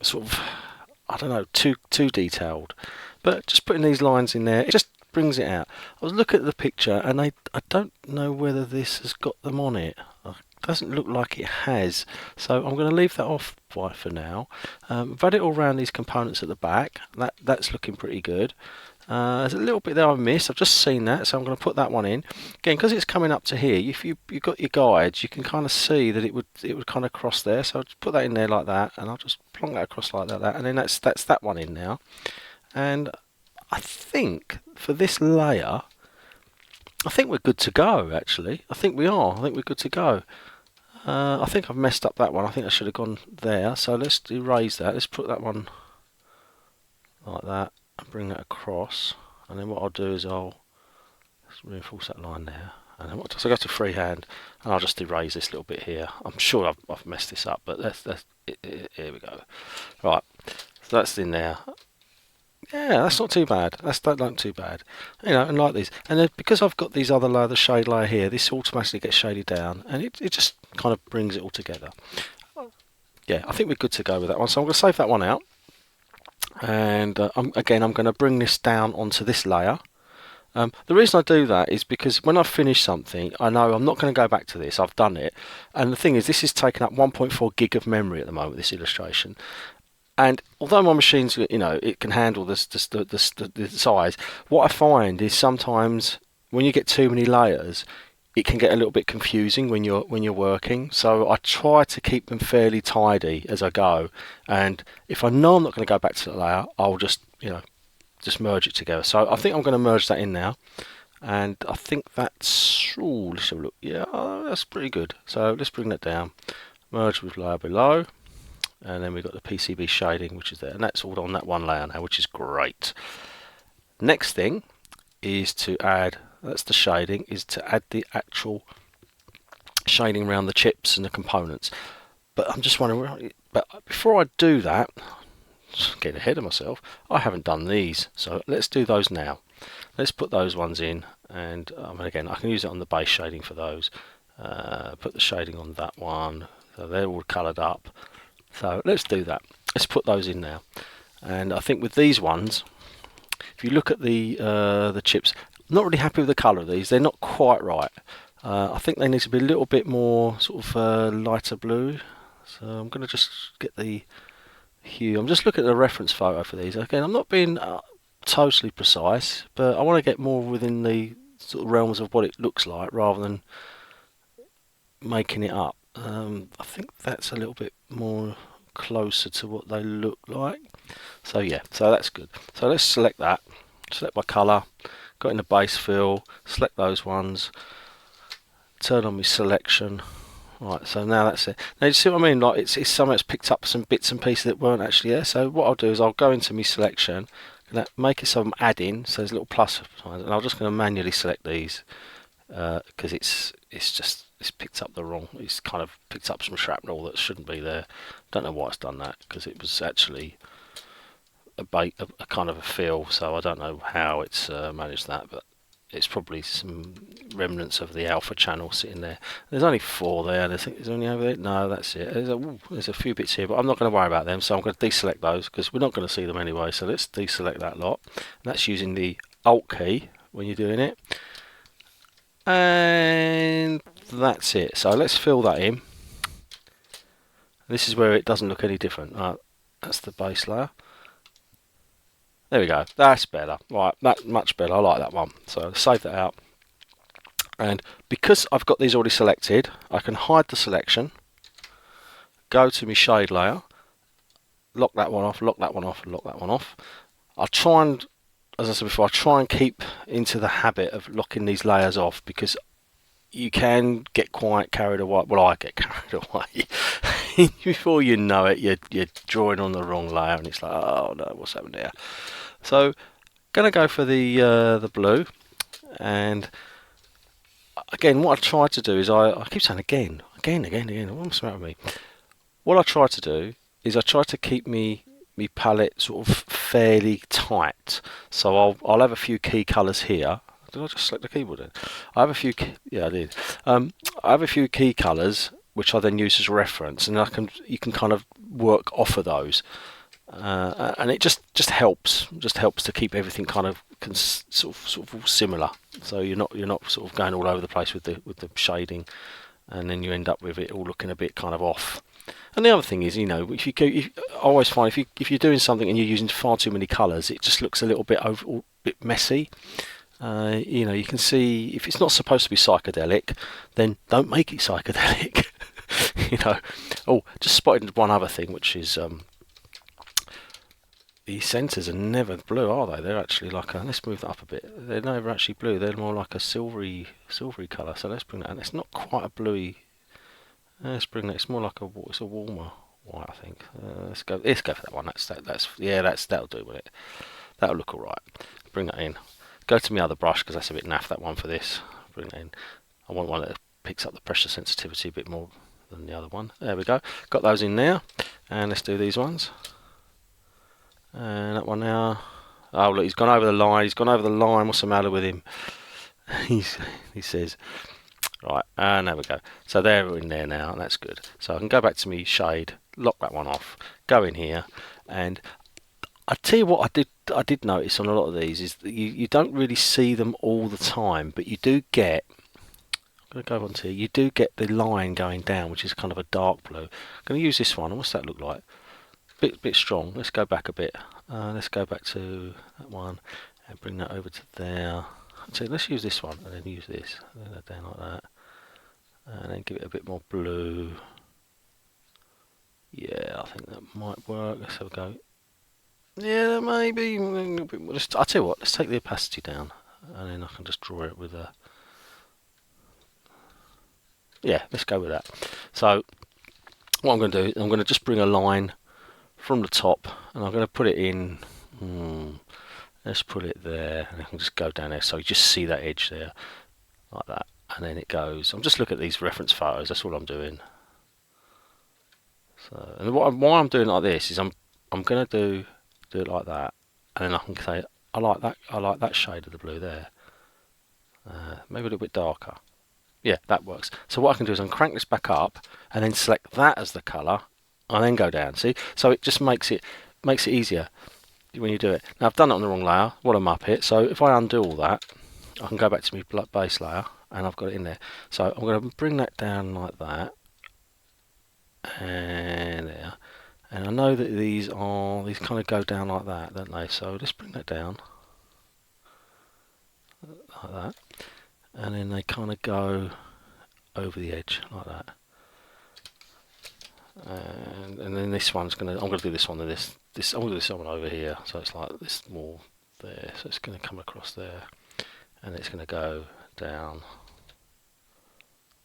sort of, I don't know, too detailed. But just putting these lines in there, it just brings it out. I was looking at the picture, and I don't know whether this has got them on it. It doesn't look like it has, so I'm going to leave that off for now. I've had it all around these components at the back. That's looking pretty good. There's a little bit there I've missed. I've just seen that, so I'm going to put that one in. Again, because it's coming up to here, if you've got your guides, you can kind of see that it would kind of cross there. So I'll just put that in there like that, and I'll just plonk that across like that, and then that's that one in now. And I think for this layer, I think we're good to go, actually. I think we are. I think we're good to go. I think I've messed up that one. I think I should have gone there. So let's erase that. Let's put that one like that and bring that across. And then what I'll do is I'll reinforce that line there. And then what does I go to freehand and I'll just erase this little bit here. I'm sure I've messed this up, but here we go. Right, so that's in there. Yeah, that's not too bad. That's not too bad. You know, and like these. And then because I've got these other layer, the shade layer here, this automatically gets shaded down, and it just kind of brings it all together. Yeah, I think we're good to go with that one. So I'm going to save that one out. And I'm going to bring this down onto this layer. The reason I do that is because when I finish something, I know I'm not going to go back to this. I've done it. And the thing is, this is taking up 1.4 gig of memory at the moment, this illustration. And although my machine's, you know, it can handle the size, what I find is sometimes when you get too many layers, it can get a little bit confusing when you're working. So I try to keep them fairly tidy as I go. And if I know I'm not going to go back to the layer, I'll just, you know, just merge it together. So I think I'm going to merge that in now. And I think that's, ooh, let's have a look. Yeah, that's pretty good. So let's bring that down. Merge with layer below. And then we've got the PCB shading, which is there, and that's all on that one layer now, which is great. Next thing is to add, that's the shading, is to add the actual shading around the chips and the components. But I'm just wondering, but before I do that, just getting ahead of myself, I haven't done these, so let's do those now. Let's put those ones in, and again, I can use it on the base shading for those. Put the shading on that one, so they're all coloured up. So let's do that. Let's put those in now. And I think with these ones, if you look at the chips, I'm not really happy with the colour of these. They're not quite right. I think they need to be a little bit more sort of lighter blue. So I'm going to just get the hue. I'm just looking at the reference photo for these. Again, I'm not being totally precise, but I want to get more within the sort of realms of what it looks like rather than making it up. I think that's a little bit more closer to what they look like. So yeah, so that's good. So let's select that. Select my colour. Got in the base fill. Select those ones. Turn on my selection. Right, so now that's it. Now you see what I mean? Like it's something that's picked up some bits and pieces that weren't actually there. So what I'll do is I'll go into my selection, and make it so I'm adding. So there's a little plus sign, and I'm just going to manually select these because it's picked up the wrong. It's kind of picked up some shrapnel that shouldn't be there. Don't know why it's done that because it was actually a kind of a fill. So I don't know how it's managed that, but it's probably some remnants of the alpha channel sitting there. There's only 4 there, and I think there's only over there. No, that's it. There's a few bits here, but I'm not going to worry about them. So I'm going to deselect those because we're not going to see them anyway. So let's deselect that lot. And that's using the Alt key when you're doing it. And that's it. So let's fill that in. This is where it doesn't look any different. That's the base layer. There we go. That's better. Right, that's much better. I like that one. So save that out. And because I've got these already selected, I can hide the selection. Go to my shade layer. Lock that one off. Lock that one off. And lock that one off. I'll try and, as I said before, I try and keep into the habit of locking these layers off because you can get quite carried away. Well, I get carried away. Before you know it, you're drawing on the wrong layer, and it's like, oh no, what's happened here? So, gonna go for the blue, and again, what I try to do is I keep saying again. What's the matter with me? What I try to do is I try to keep me palette sort of fairly tight. So I'll have a few key colours here. Did I just select the keyboard then? I have a few. Yeah, I did. I have a few key colours which I then use as reference, and you can kind of work off of those, and it just helps to keep everything kind of sort of similar. So you're not sort of going all over the place with the shading, and then you end up with it all looking a bit kind of off. And the other thing is, you know, I always find if you're doing something and you're using far too many colours, it just looks a little bit messy. You know, you can see if it's not supposed to be psychedelic, then don't make it psychedelic. You know. Oh, just spotted one other thing, which is these sensors are never blue, are they? They're actually like a, let's move that up a bit. They're never actually blue. They're more like a silvery colour. So let's bring that. And it's not quite a bluey. Let's bring that. It's more like it's a warmer white, I think. Let's go for that one. That'll do with it. That'll look all right. Bring that in. Go to my other brush because that's a bit naff. That one for this. Bring that in. I want one that picks up the pressure sensitivity a bit more than the other one. There we go. Got those in now. And let's do these ones. And that one now. Oh look, he's gone over the line. What's the matter with him? he says. Right, and there we go. So they're in there now, and that's good. So I can go back to me shade, lock that one off, go in here, and I tell you what I did notice on a lot of these is that you don't really see them all the time, but you do get. I'm going to go on to here. You do get the line going down, which is kind of a dark blue. I'm going to use this one. What's that look like? Bit strong. Let's go back a bit. Let's go back to that one and bring that over to there. So let's use this one and then use this. And then down like that. And then give it a bit more blue. Yeah, I think that might work. Let's have a go. Yeah, maybe. I'll tell you what, let's take the opacity down. And then I can just draw it with a... Yeah, let's go with that. So, what I'm going to do, I'm going to just bring a line from the top, and I'm going to put it in, let's put it there, and I can just go down there, so you just see that edge there, like that, and then it goes. I'm just looking at these reference photos, that's all I'm doing. So, and why I'm doing it like this is I'm going to do it like that, and then I can say, I like that shade of the blue there, maybe a little bit darker. Yeah, that works. So what I can do is I can crank this back up, and then select that as the colour, and then go down. See, so it just makes it easier when you do it. Now I've done it on the wrong layer. What I'm up here. So if I undo all that, I can go back to my base layer, and I've got it in there. So I'm going to bring that down like that, and there. And I know that these kind of go down like that, don't they? So let's bring that down like that, and then they kind of go over the edge like that. And then this one's I'm gonna do this one and this I'm gonna do this one over here, so it's like this more there, so it's gonna come across there, and it's gonna go down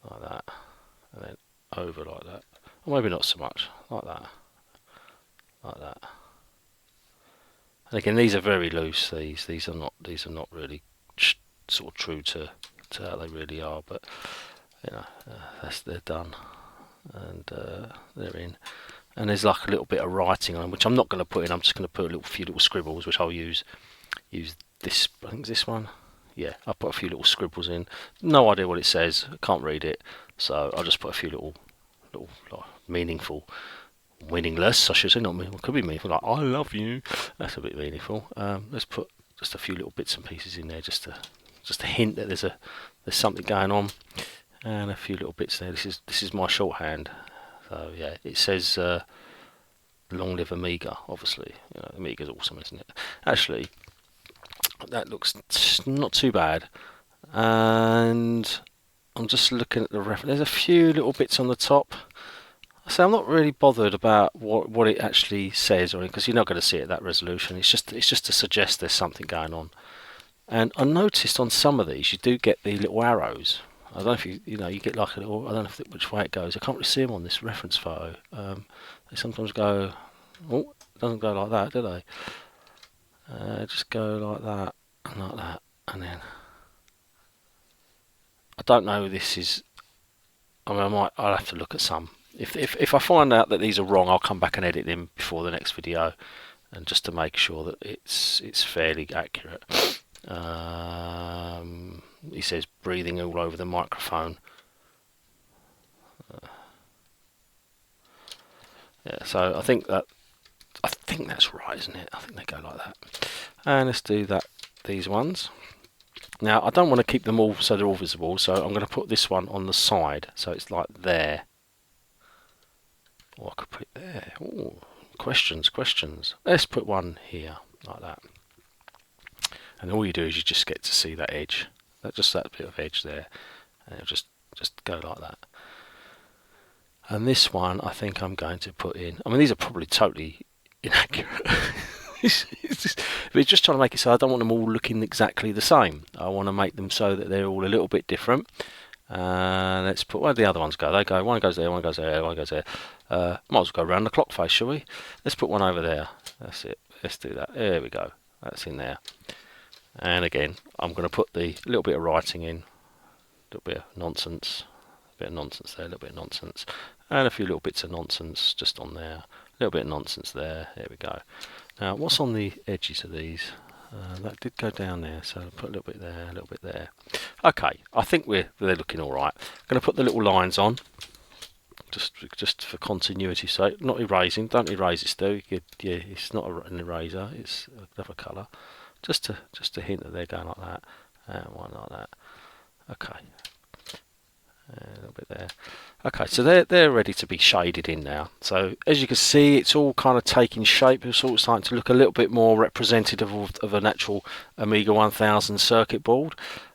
like that, and then over like that, or maybe not so much, like that. And again, these are very loose. These are not really sort of true to how they really are, but you know, they're done. And they're in, and there's like a little bit of writing on them, which I'm not going to put in. I'm just going to put a few little scribbles, which I'll use this. I think this one. Yeah, I'll put a few little scribbles in. No idea what it says. I can't read it, so I'll just put a few little like, meaningless. I should say, not meaningful. Could be meaningful. Like I love you. That's a bit meaningful. Let's put just a few little bits and pieces in there, just to hint that there's something going on. And a few little bits there. This is my shorthand. So yeah, it says "Long live Amiga." Obviously, you know, Amiga's awesome, isn't it? Actually, that looks not too bad. And I'm just looking at the reference. There's a few little bits on the top. So I'm not really bothered about what it actually says, or because you're not going to see it at that resolution. It's just to suggest there's something going on. And I noticed on some of these you do get the little arrows. I don't know if you get like a little, I don't know which way it goes. I can't really see them on this reference photo. They sometimes go, oh, it doesn't go like that, do they? Just go like that, and then I don't know. This is, I mean, I'll have to look at some. If I find out that these are wrong, I'll come back and edit them before the next video, and just to make sure that it's fairly accurate. He says breathing all over the microphone. Yeah, so I think that's right, isn't it? I think they go like that. And let's do that. These ones. Now I don't want to keep them all so they're all visible, so I'm going to put this one on the side, so it's like there. Or I could put it there. Ooh, questions. Let's put one here like that. And all you do is you just get to see that edge. That bit of edge there, and it'll just go like that. And this one I think I'm going to put in, I mean these are probably totally inaccurate. We're just trying to make it so I don't want them all looking exactly the same. I want to make them so that they're all a little bit different. Let's put where the other ones go. They go, one goes there, one goes there, one goes there. Might as well go around the clock face, shall we? Let's put one over there. That's it. Let's do that. There we go. That's in there. And again, I'm going to put the little bit of writing in, a little bit of nonsense, a bit of nonsense there, a little bit of nonsense, and a few little bits of nonsense just on there. A little bit of nonsense there. There we go. Now, what's on the edges of these? That did go down there, so I'll put a little bit there, a little bit there. Okay, I think they're looking all right. I'm going to put the little lines on, just for continuity's sake. Not erasing. Don't erase it, Stu. Yeah, it's not an eraser. It's another colour. Just to hint that they're going like that, and one like that. Okay, a little bit there. Okay, so they're ready to be shaded in now. So as you can see, it's all kind of taking shape. It's all starting to look a little bit more representative of an actual Amiga 1000 circuit board,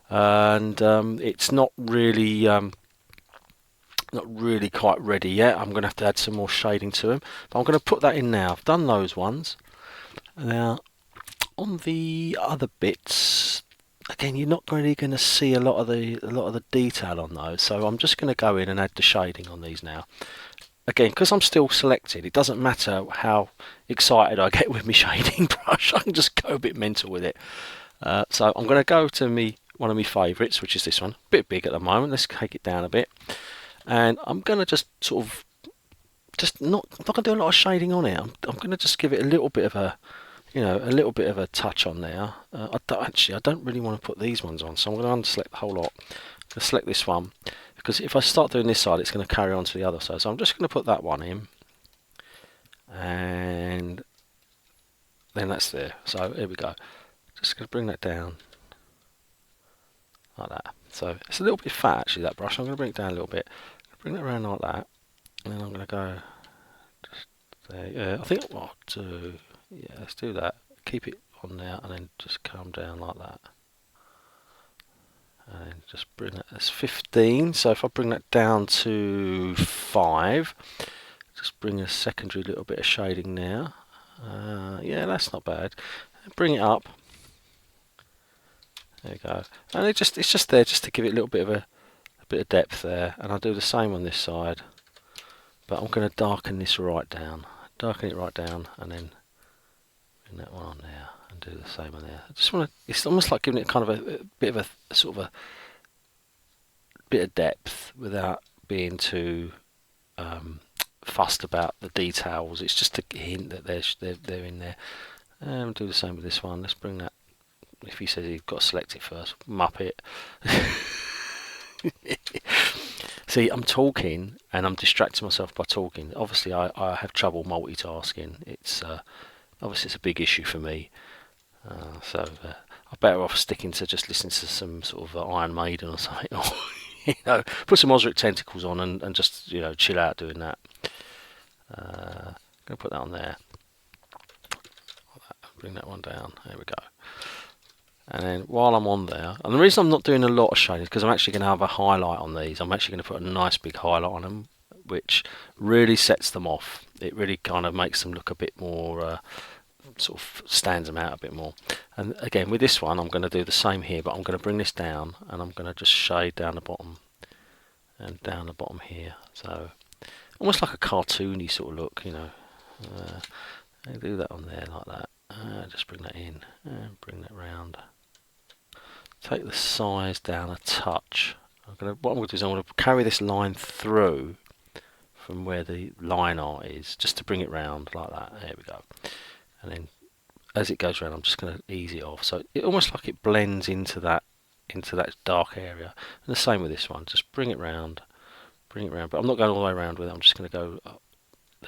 and it's not really quite ready yet. I'm going to have to add some more shading to them, but I'm going to put that in now. I've done those ones. Now on the other bits, again, you're not really going to see a lot of the detail on those, so I'm just going to go in and add the shading on these now. Again, because I'm still selected, it doesn't matter how excited I get with my shading brush. I can just go a bit mental with it. So I'm going to go to one of my favourites, which is this one. A bit big at the moment. Let's take it down a bit, and I'm going to just sort of I'm not going to do a lot of shading on it. I'm going to just give it a little bit of a touch on there. I don't really want to put these ones on, so I'm going to unselect the whole lot. I'm going to select this one, because if I start doing this side, it's going to carry on to the other side. So I'm just going to put that one in, and then that's there. So here we go. Just going to bring that down like that. So it's a little bit fat actually, that brush. I'm going to bring it down a little bit. Bring it around like that, and then I'm going to go just there. Yeah, I think what I'll do. Yeah, let's do that. Keep it on there, and then just come down like that. And just bring that as 15. So if I bring that down to 5, just bring a secondary little bit of shading now. Yeah, that's not bad. Bring it up. There you go. And it's just there just to give it a little bit of depth there. And I'll do the same on this side. But I'm going to darken this right down. Darken it right down, and then that one on there, and do the same on there. I just want to. It's almost like giving it kind of a bit of a sort of a bit of depth without being too fussed about the details. It's just a hint that they're in there. Do the same with this one. Let's bring that. If he says he's got to select it first, Muppet. See, I'm talking and I'm distracting myself by talking. Obviously, I have trouble multitasking. It's obviously it's a big issue for me, so I'm better off sticking to just listening to some sort of Iron Maiden or something, or put some Osric Tentacles on and just chill out doing that. I'm gonna put that on there. Bring that one down. There we go. And then while I'm on there, and the reason I'm not doing a lot of shading is because I'm actually going to have a highlight on these. I'm actually going to put a nice big highlight on them, which really sets them off. It really kind of makes them look a bit more, sort of stands them out a bit more. And again, with this one, I'm going to do the same here, but I'm going to bring this down, and I'm going to just shade down the bottom and down the bottom here. So almost like a cartoony sort of look, I do that on there like that. Just bring that in and bring that round. Take the size down a touch. What I'm going to do is I'm going to carry this line through from where the line art is, just to bring it round like that. There we go. And then as it goes around, I'm just going to ease it off. So it almost like it blends into that dark area. And the same with this one. Just bring it round. But I'm not going all the way around with it. I'm just going to go up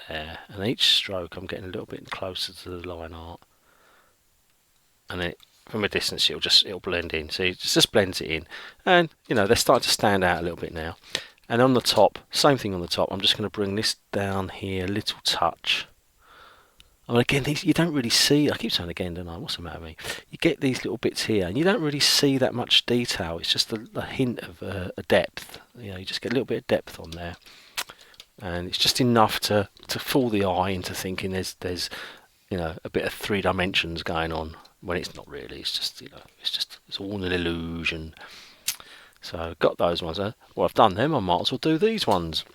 there. And each stroke, I'm getting a little bit closer to the line art. And then from a distance, it'll blend in. See, it just blends it in, and they're starting to stand out a little bit now. And on the top, same thing on the top. I'm just going to bring this down here a little touch. I mean, again, these you don't really see. I keep saying again, don't I? What's the matter with me? You get these little bits here, and you don't really see that much detail. It's just a hint of a depth. You just get a little bit of depth on there, and it's just enough to fool the eye into thinking there's you know, a bit of three dimensions going on when it's not really. It's just, you know, it's all an illusion. So got those ones. Well, I've done them. I might as well do these ones.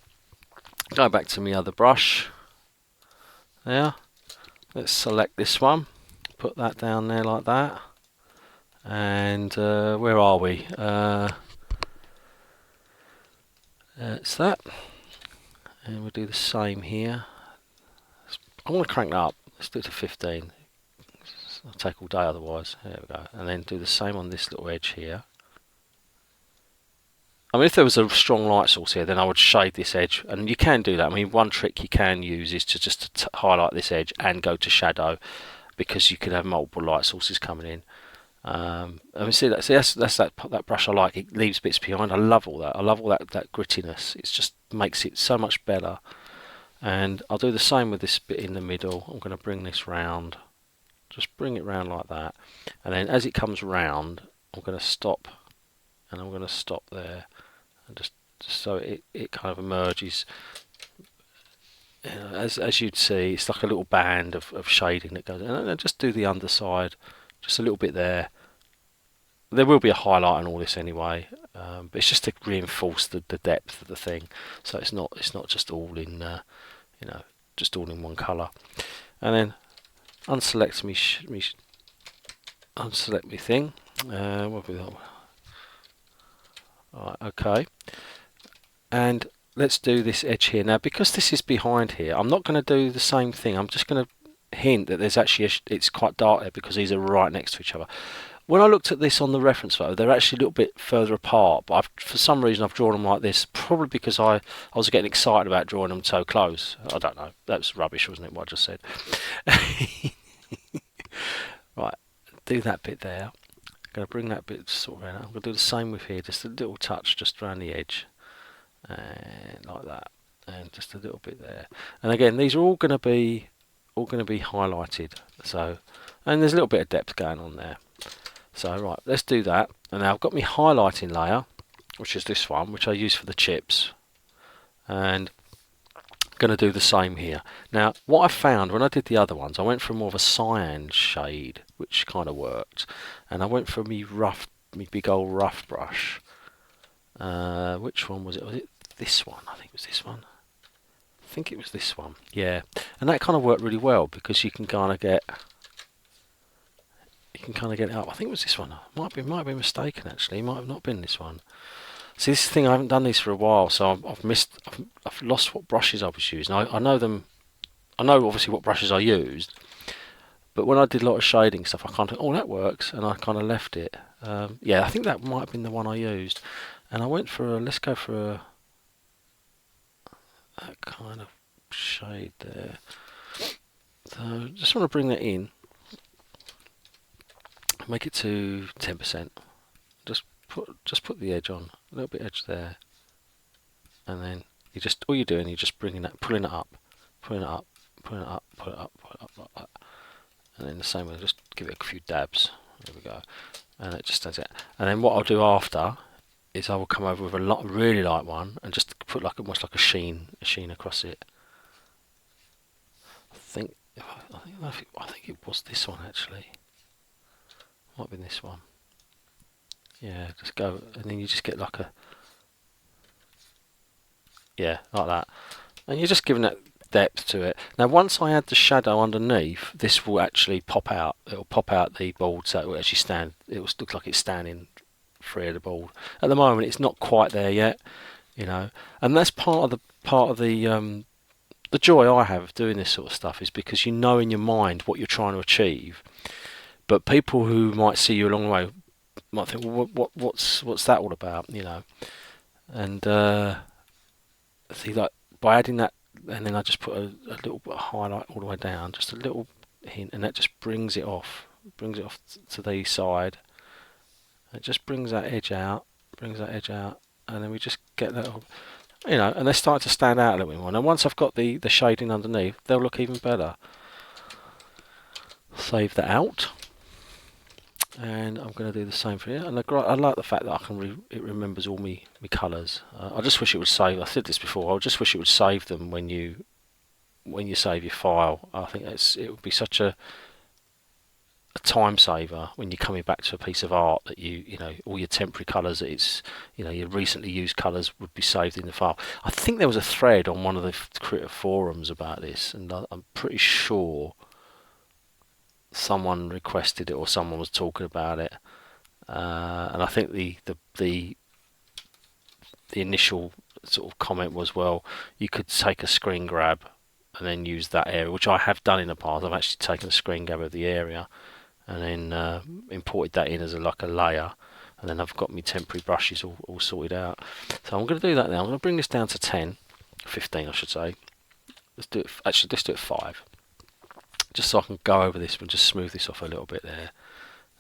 Go back to my other brush. There. Let's select this one. Put that down there like that. And where are we? It's that. And we'll do the same here. I want to crank that up. Let's do it to 15. It'll take all day otherwise. There we go. And then do the same on this little edge here. I mean, if there was a strong light source here, then I would shade this edge, and you can do that. I mean, one trick you can use is to just highlight this edge and go to shadow, because you can have multiple light sources coming in. I mean, see that's that brush I like. It leaves bits behind. I love all that. I love all that grittiness. It just makes it so much better. And I'll do the same with this bit in the middle. I'm going to bring this round. Just bring it round like that, and then as it comes round, I'm going to stop, and I'm going to stop there, and just so it kind of emerges. You know, as you'd see, it's like a little band of shading that goes in. And then just do the underside, just a little bit there. There will be a highlight on all this anyway, but it's just to reinforce the depth of the thing, so it's not just all in you know, just all in one colour. And then unselect unselect me thing. What have we got? Right, okay. And let's do this edge here now. Because this is behind here, I'm not going to do the same thing. I'm just going to hint that there's actually it's quite dark there because these are right next to each other. When I looked at this on the reference photo, they're actually a little bit further apart, but for some reason I've drawn them like this, probably because I was getting excited about drawing them so close. I don't know. That was rubbish, wasn't it, what I just said? Right, do that bit there. I'm going to bring that bit sort of around. I'm going to do the same with here, just a little touch just around the edge, and like that, and just a little bit there. And again, these are all going to be highlighted. So, and there's a little bit of depth going on there. So right, let's do that. And now I've got my highlighting layer, which is this one, which I use for the chips, and I'm going to do the same here. Now, what I found when I did the other ones, I went for more of a cyan shade, which kind of worked, and I went for me big old rough brush. Which one was it? Was it this one? I think it was this one. I think it was this one. Yeah, and that kind of worked really well because you can kind of get. It up. I think it was this one. Might be mistaken actually. It might have not been this one. See, this thing, I haven't done these for a while, so I've lost what brushes I was using. I know them. I know obviously what brushes I used, but when I did a lot of shading stuff, I kind of oh, that works, and I kind of left it. Yeah, I think that might have been the one I used, and I went for let's go for that kind of shade there. So just want to bring that in. Make it to 10%. Just put the edge on, a little bit edge there, and then all you're doing, you're just pulling it up, pulling it up, pulling it up, pull it up, pull it up like that, and then the same way, just give it a few dabs. There we go, and it just does it. And then what I'll do after is I will come over with a really light one and just put almost like a sheen across it. I think it was this one actually. Might be this one. Yeah, just go, and then you just get like like that, and you're just giving that depth to it. Now, once I add the shadow underneath, this will actually pop out. It'll pop out the board, so it will actually stand. It will look like it's standing free of the board. At the moment, it's not quite there yet, you know, and that's part of the joy I have of doing this sort of stuff is because you know in your mind what you're trying to achieve. But people who might see you a long way might think, well, what's that all about, you know? And see, like by adding that, and then I just put a little bit of highlight all the way down, just a little hint, and that just brings it off to the side. It just brings that edge out, and then we just get that, you know, and they start to stand out a little bit more. And once I've got the shading underneath, they'll look even better. Save that out. And I'm going to do the same for here. And I like the fact that it remembers all me colours. I just wish it would save. I said this before. I just wish it would save them when you when you save your file, I think it would be such a time saver when you're coming back to a piece of art that you know all your temporary colours, it's your recently used colours would be saved in the file. I think there was a thread on one of the creative forums about this, and I'm pretty sure someone requested it or someone was talking about it, and I think the initial sort of comment was, well, you could take a screen grab and then use that area, which I have done in the past. I've actually taken a screen grab of the area and then imported that in as like a layer, and then I've got my temporary brushes all sorted out. So I'm going to do that now. I'm going to bring this down to 15 I should say. Let's do it, actually let's do it 5, just so I can go over this and just smooth this off a little bit there.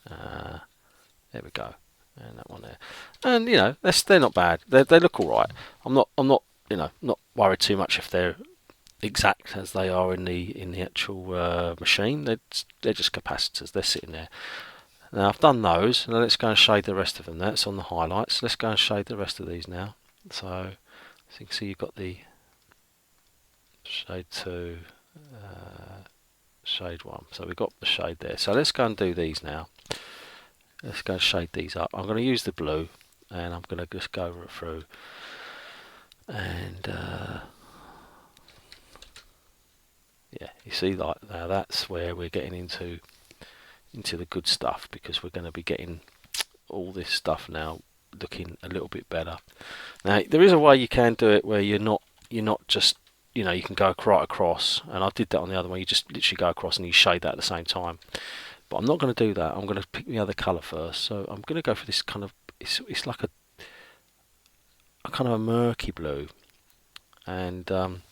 There we go, and that one there. And they're not bad. They look all right. I'm not not worried too much if they're exact as they are in the actual machine. They're just capacitors. They're sitting there. Now I've done those. Now let's go and shade the rest of them. That's on the highlights. Let's go and shade the rest of these now. So you can see you've got the shade 2, shade 1. So we've got the shade there. So let's go and do these now. Let's go and shade these up. I'm going to use the blue, and I'm going to just go through and yeah, you see, like now that's where we're getting into the good stuff, because we're going to be getting all this stuff now looking a little bit better. Now there is a way you can do it where you're not just you can go right across, and I did that on the other one. You just literally go across and you shade that at the same time. But I'm not going to do that. I'm going to pick the other colour first. So I'm going to go for this kind of it's like a kind of a murky blue, and if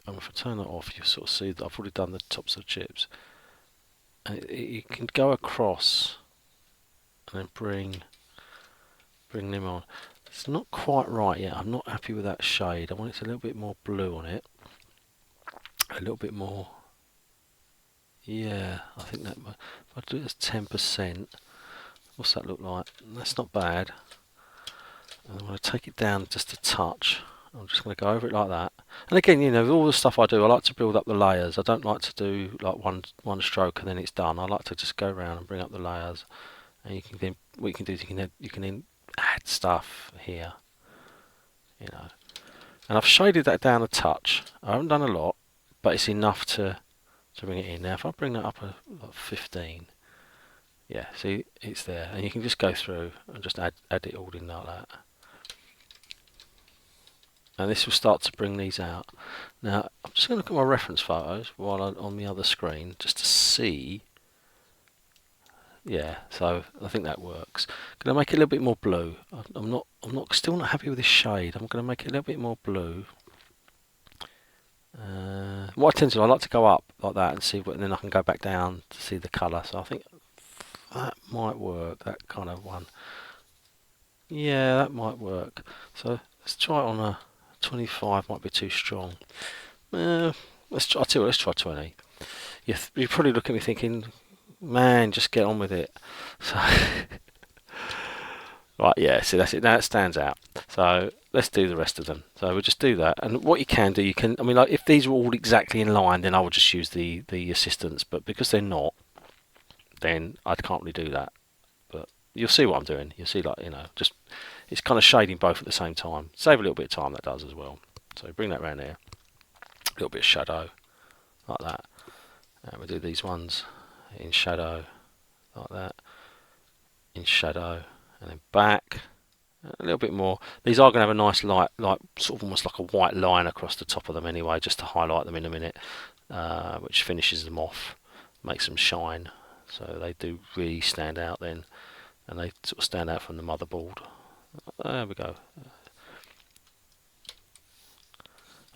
I turn that off, you sort of see that I've already done the tops of the chips, and you can go across and then bring them on. It's not quite right yet. I'm not happy with that shade. I want it a little bit more blue on it, a little bit more. Yeah, I think that if I do it as 10%, what's that look like? That's not bad. And I'm going to take it down just a touch. I'm just going to go over it like that. And again, all the stuff I do, I like to build up the layers. I don't like to do like one stroke and then it's done. I like to just go around and bring up the layers. And you can then, what you can do is you can then add stuff here. And I've shaded that down a touch. I haven't done a lot, but it's enough to bring it in. Now if I bring that up a 15, yeah, see, it's there, and you can just go through and just add it all in like that. And this will start to bring these out. Now I'm just going to look at my reference photos while I'm on the other screen just to see. Yeah, so I think that works. Going to make it a little bit more blue. I'm still not happy with this shade. I'm going to make it a little bit more blue. What I tend to do, I like to go up like that and see and then I can go back down to see the colour. So I think that might work. That kind of one. Yeah, that might work. So let's try it on a 25. Might be too strong. Let's try 20. You probably look at me thinking, man, just get on with it. So right, yeah, see, that's it. Now it stands out. So let's do the rest of them. So we'll just do that. And what you can do, I mean, like if these were all exactly in line, then I would just use the assistants. But because they're not, then I can't really do that. But you'll see what I'm doing. You'll see, like, just it's kind of shading both at the same time. Save a little bit of time, that does as well. So bring that around there. A little bit of shadow, like that. And we'll do these ones in shadow, like that. In shadow, and then back. A little bit more. These are going to have a nice light, like sort of almost like a white line across the top of them anyway, just to highlight them in a minute, which finishes them off, makes them shine. So they do really stand out then, and they sort of stand out from the motherboard. There we go.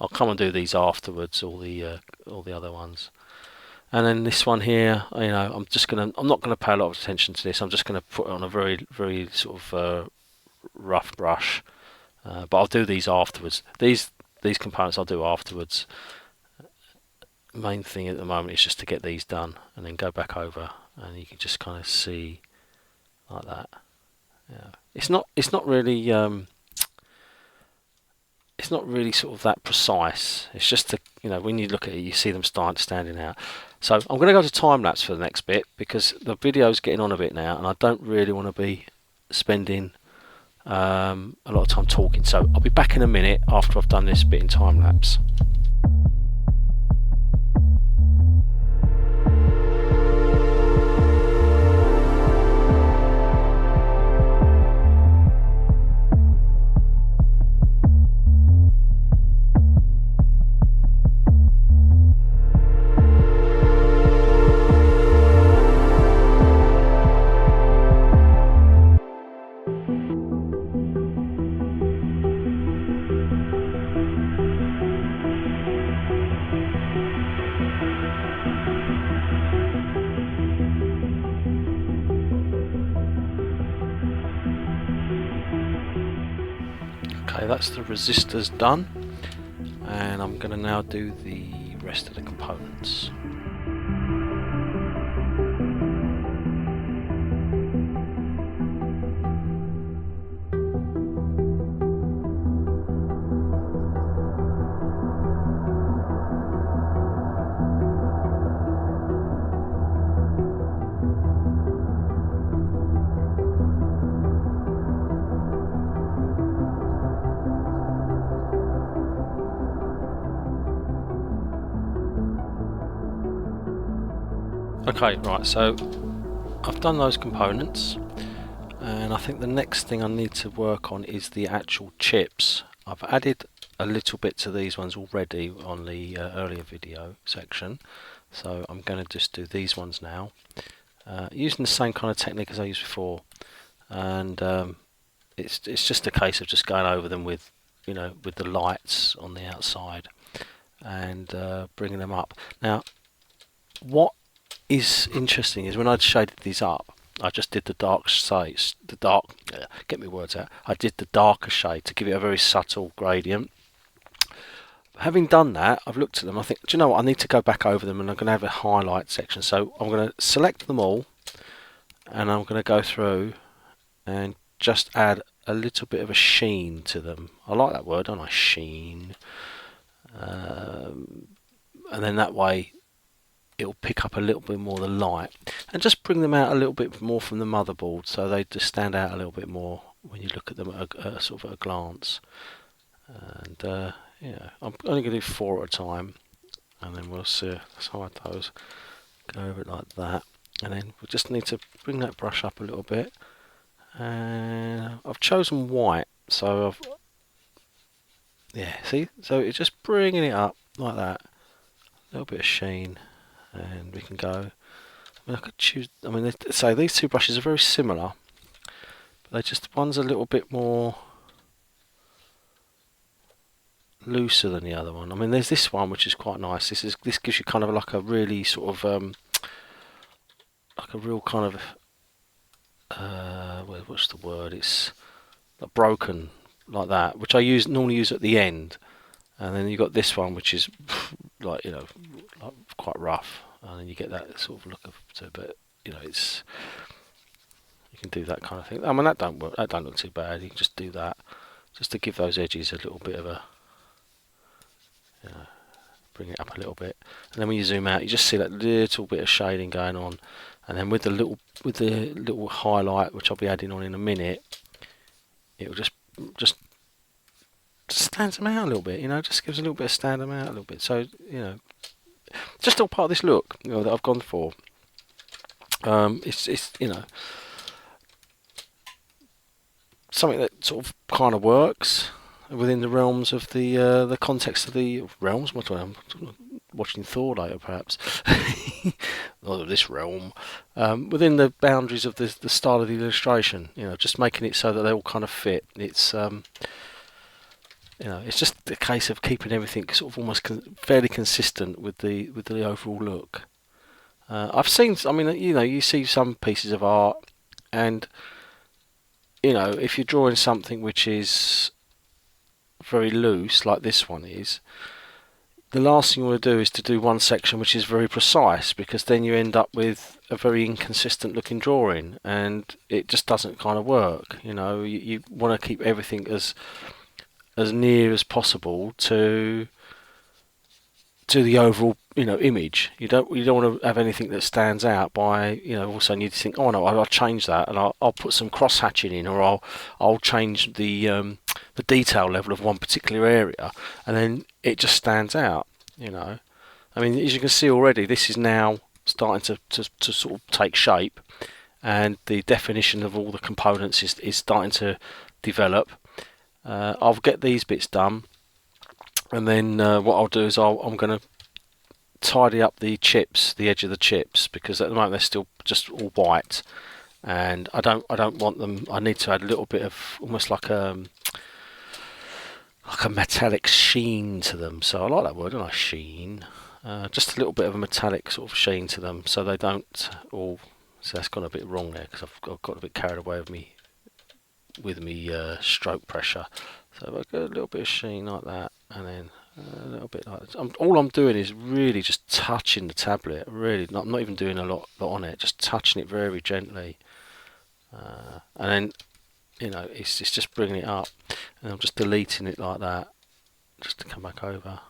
I'll come and do these afterwards, all the other ones. And then this one here, I'm not gonna pay a lot of attention to this. I'm just gonna put it on a very, very sort of rough brush, but I'll do these afterwards. These components I'll do afterwards. Main thing at the moment is just to get these done and then go back over, and you can just kind of see like that. Yeah, it's not really it's not really sort of that precise. It's just when you look at it, you see them standing out. So I'm going to go to time lapse for the next bit because the video's getting on a bit now, and I don't really want to be spending a lot of time talking. So I'll be back in a minute after I've done this bit in time lapse. Okay, that's the resistors done, and I'm going to now do the rest of the components. Okay, right, so I've done those components, and I think the next thing I need to work on is the actual chips. I've added a little bit to these ones already on the earlier video section, so I'm going to just do these ones now, using the same kind of technique as I used before, and it's just a case of just going over them with with the lights on the outside and bringing them up. Now, what is interesting is when I'd shaded these up, I just did the dark shades, get me words out. I did the darker shade to give it a very subtle gradient. Having done that, I've looked at them. I think, do you know what? I need to go back over them, and I'm going to have a highlight section. So I'm going to select them all, and I'm going to go through and just add a little bit of a sheen to them. I like that word, don't I? Sheen. And then that way it'll pick up a little bit more of the light and just bring them out a little bit more from the motherboard, so they just stand out a little bit more when you look at them at a sort of a glance. And yeah, I'm only going to do 4 at a time, and then we'll see some of those. Go over it like that, and then we just need to bring that brush up a little bit. And I've chosen white, so see, so it's just bringing it up like that, a little bit of sheen. And we can go. I could choose. So these two brushes are very similar, but one's a little bit more looser than the other one. I mean, there's this one which is quite nice. This gives you kind of like a really sort of like a real kind of what's the word? It's like broken like that, which I normally use at the end. And then you've got this one which is like like quite rough, and then you get that sort of look to it. But it's, you can do that kind of thing. I mean, that don't look too bad. You can just do that just to give those edges a little bit of a bring it up a little bit. And then when you zoom out, you just see that little bit of shading going on, and then with the little highlight, which I'll be adding on in a minute, it will just stands them out a little bit, just gives a little bit of stand them out a little bit. So, just all part of this look, that I've gone for. It's something that sort of kind of works within the realms of the context of the realms. What am I watching Thor later, perhaps? Not of this realm. Within the boundaries of the style of the illustration, just making it so that they all kind of fit. It's it's just a case of keeping everything sort of almost fairly consistent with the overall look. I've seen, you see some pieces of art, and if you're drawing something which is very loose, like this one is, the last thing you want to do is to do one section which is very precise, because then you end up with a very inconsistent looking drawing, and it just doesn't kind of work. You want to keep everything as as near as possible to the overall image. You don't want to have anything that stands out by all of a sudden you think, oh no, I'll change that, and I'll put some cross hatching in, or I'll change the detail level of one particular area, and then it just stands out. I mean, as you can see already, this is now starting to sort of take shape, and the definition of all the components is starting to develop. I'll get these bits done, and then what I'll do is I'm going to tidy up the chips, the edge of the chips, because at the moment they're still just all white, and I don't want them. I need to add a little bit of almost like a metallic sheen to them. So I like that word, don't I? Sheen. Just a little bit of a metallic sort of sheen to them, so they don't all. So that's gone a bit wrong there because I've got a bit carried away with me stroke pressure. So I've got a little bit of sheen like that, and then a little bit like that. All I'm doing is really just touching the tablet. Really, I'm not even doing a lot on it. Just touching it very gently, and then it's just bringing it up, and I'm just deleting it like that, just to come back over,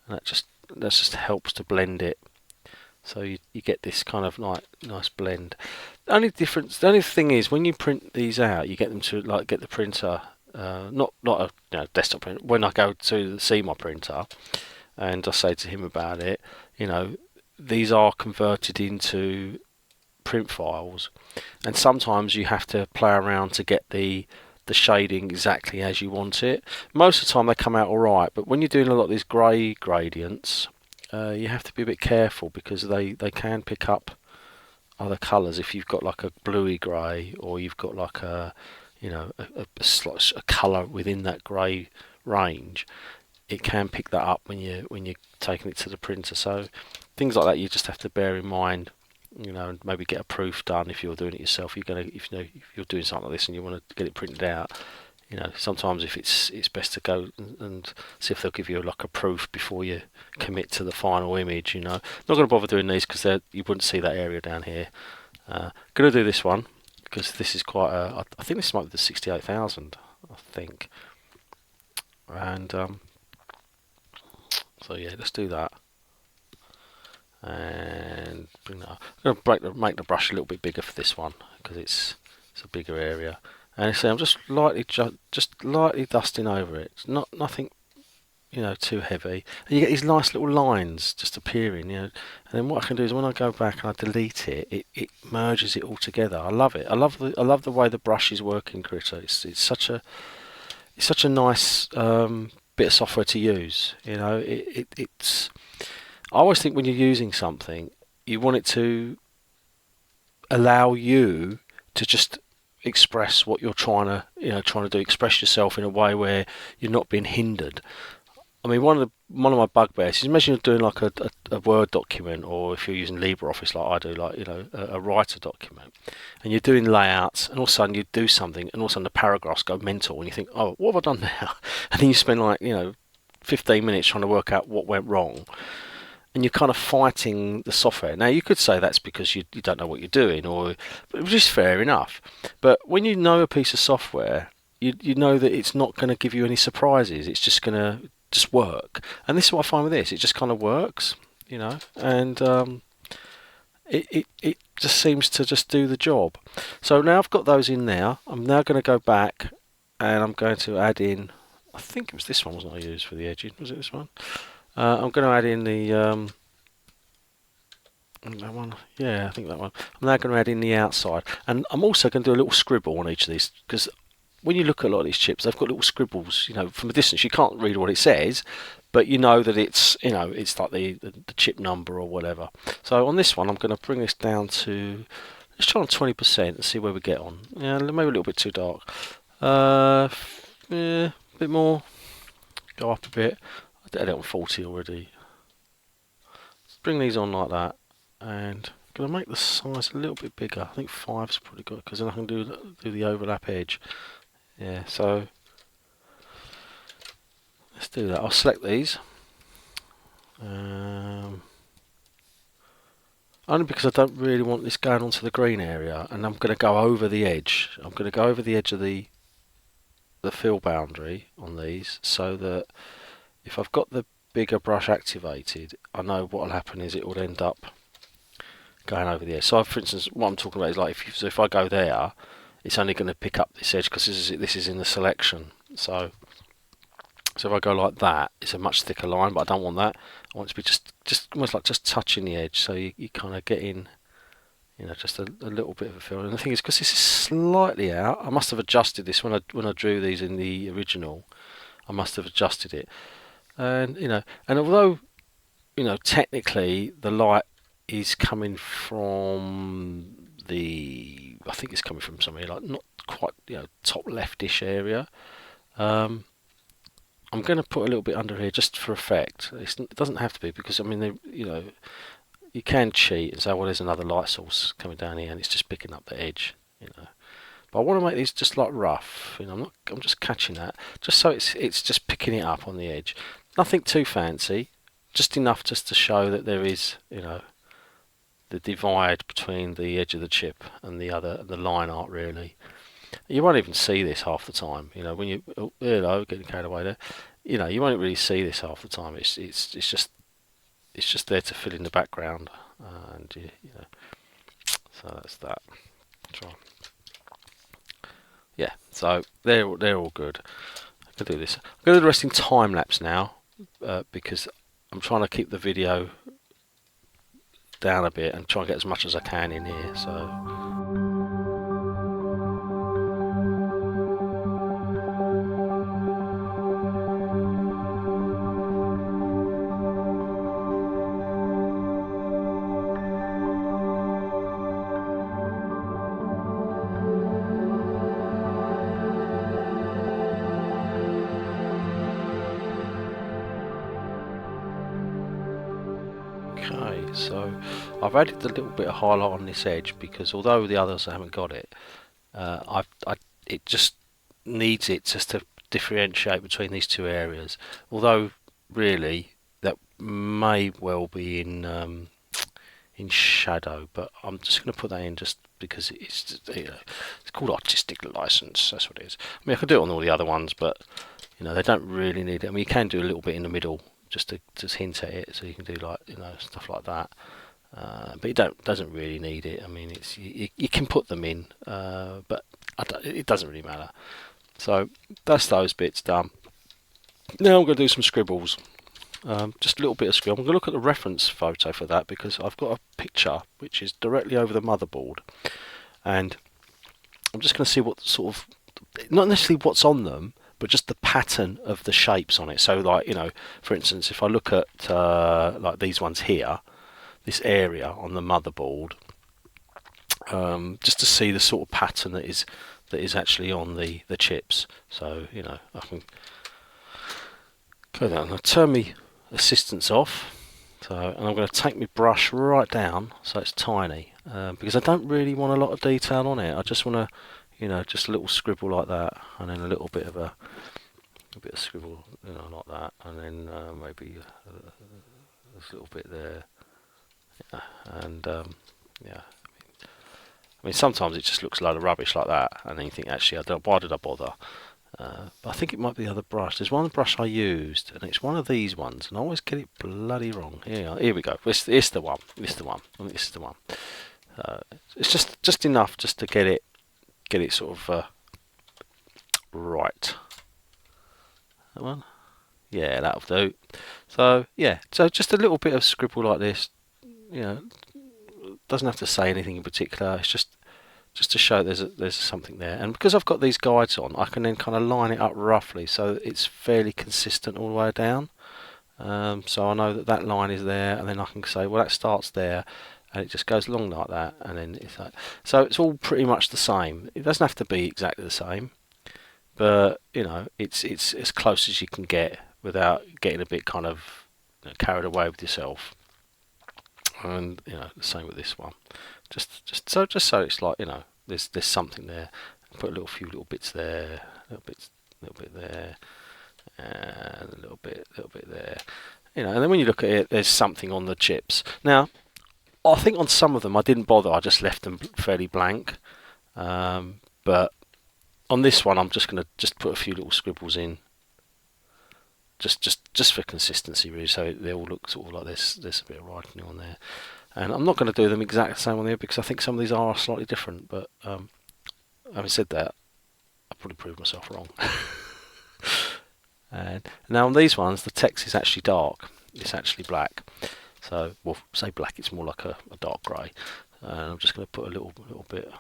and that just helps to blend it. So you get this kind of like nice blend. The only thing is when you print these out, you get them to get the printer, not a desktop print. When I go to see my printer, and I say to him about it, these are converted into print files, and sometimes you have to play around to get the shading exactly as you want it. Most of the time they come out alright, but when you're doing a lot of these grey gradients, you have to be a bit careful because they can pick up other colours. If you've got like a bluey grey, or you've got like a colour within that grey range, it can pick that up when you're taking it to the printer. So things like that you just have to bear in mind. And maybe get a proof done if you're doing it yourself. If you're doing something like this and you want to get it printed out, sometimes if it's best to go and see if they'll give you like a proof before you commit to the final image. Not going to bother doing these because you wouldn't see that area down here. Going to do this one because this is quite I think this might be the 68,000, I think. And so yeah, let's do that. And bring that up. I'm going to make the brush a little bit bigger for this one because it's a bigger area. And so I'm just lightly dusting over it. It's nothing too heavy. And you get these nice little lines just appearing. And then what I can do is when I go back and I delete it, it merges it all together. I love it. I love the way the brush is working, Critter. It's such a nice bit of software to use. It's. I always think when you're using something, you want it to allow you to just express what you're trying to do, express yourself in a way where you're not being hindered. I mean, one of my bugbears is imagine you're doing like a Word document, or if you're using LibreOffice like I do, like a writer document, and you're doing layouts, and all of a sudden you do something, and all of a sudden the paragraphs go mental, and you think, oh, what have I done now? And then you spend 15 minutes trying to work out what went wrong. And you're kind of fighting the software. Now, you could say that's because you don't know what you're doing, which is fair enough. But when you know a piece of software, you know that it's not going to give you any surprises. It's just going to just work. And this is what I find with this. It just kind of works, and it just seems to just do the job. So now I've got those in there. I'm now going to go back, and I'm going to add in, I think it was this one, wasn't I used for the edging? Was it this one? I'm going to add in the that one. Yeah, I think that one. I'm now going to add in the outside, and I'm also going to do a little scribble on each of these because when you look at a lot of these chips, they've got little scribbles. From a distance, you can't read what it says, but you know that it's it's like the chip number or whatever. So on this one, I'm going to bring this down to let's try on 20% and see where we get on. Yeah, maybe a little bit too dark. Yeah, a bit more. Go up a bit. I did it on 40 already. Let's bring these on like that, and I'm going to make the size a little bit bigger. I think 5's probably good because then I can do the overlap edge. Yeah, so let's do that. I'll select these, only because I don't really want this going onto the green area, and I'm going to go over the edge. I'm going to go over the edge of the the fill boundary on these so that if I've got the bigger brush activated, I know what will happen is it will end up going over the edge. So for instance, what I'm talking about is like if I go there, it's only going to pick up this edge because this is in the selection. So if I go like that, it's a much thicker line, but I don't want that. I want it to be just almost like just touching the edge, so you kind of get in, just a little bit of a feel. And the thing is, because this is slightly out, I must have adjusted this when I drew these in the original. I must have adjusted it, and although technically the light is coming from I think it's coming from somewhere like not quite top leftish area. I'm going to put a little bit under here just for effect. It doesn't have to be, because I mean, you can cheat and say, well, there's another light source coming down here, and it's just picking up the edge, But I want to make these just like rough. I'm just catching that, just so it's just picking it up on the edge. Nothing too fancy, just enough just to show that there is, the divide between the edge of the chip and the line art really. You won't even see this half the time, when you getting carried away there. You won't really see this half the time. It's just there to fill in the background, and so that's that. Try. Yeah, so they're all good. I can do this. I'm going to do the rest in time lapse now, because I'm trying to keep the video down a bit and try and get as much as I can in here. So. Okay, so I've added a little bit of highlight on this edge because although the others haven't got it, it just needs it just to differentiate between these two areas. Although really that may well be in shadow, but I'm just going to put that in just because it's called artistic license. That's what it is. I mean, I could do it on all the other ones, but they don't really need it. I mean, you can do a little bit in the middle, just to hint at it, so you can do like stuff like that, but it doesn't really need it. I mean, it's you can put them in, but it doesn't really matter. So that's those bits done. Now I'm going to do some scribbles, just a little bit of scribble. I'm going to look at the reference photo for that because I've got a picture which is directly over the motherboard, and I'm just going to see what sort of, not necessarily what's on them, but just the pattern of the shapes on it. So like, for instance, if I look at like these ones here, this area on the motherboard, just to see the sort of pattern that is actually on the chips. So I can go down and turn my assistance off. So, and I'm going to take my brush right down so it's tiny, because I don't really want a lot of detail on it. I just want to, just a little scribble like that, and then a little bit of a bit of scribble, like that, and then maybe a little bit there, and yeah. I mean, sometimes it just looks a load of rubbish like that, and then you think, actually, why did I bother? But I think it might be the other brush. There's one brush I used, and it's one of these ones, and I always get it bloody wrong. Here we go. It's the one. This is the one. It's just enough just to get it sort of right. That one, yeah, that'll do. So yeah, so just a little bit of scribble like this. Doesn't have to say anything in particular. It's just to show there's something there. And because I've got these guides on, I can then kind of line it up roughly so it's fairly consistent all the way down. So I know that line is there, and then I can say, well, that starts there, and it just goes along like that, and then it's like, so it's all pretty much the same. It doesn't have to be exactly the same, but it's as close as you can get without getting a bit kind of carried away with yourself. And the same with this one. Just so it's like there's something there. Put a few little bits there, little bit there, and a little bit there. And then when you look at it, there's something on the chips. Now, I think on some of them I didn't bother. I just left them fairly blank. But on this one, I'm just going to just put a few little scribbles in, just for consistency, really, so they all look sort of like this. There's a bit of writing on there, and I'm not going to do them exactly the same on there because I think some of these are slightly different. But having said that, I've probably proved myself wrong. And now on these ones, the text is actually dark. It's actually black. So, well, say black. It's more like a dark grey. And I'm just going to put a little bit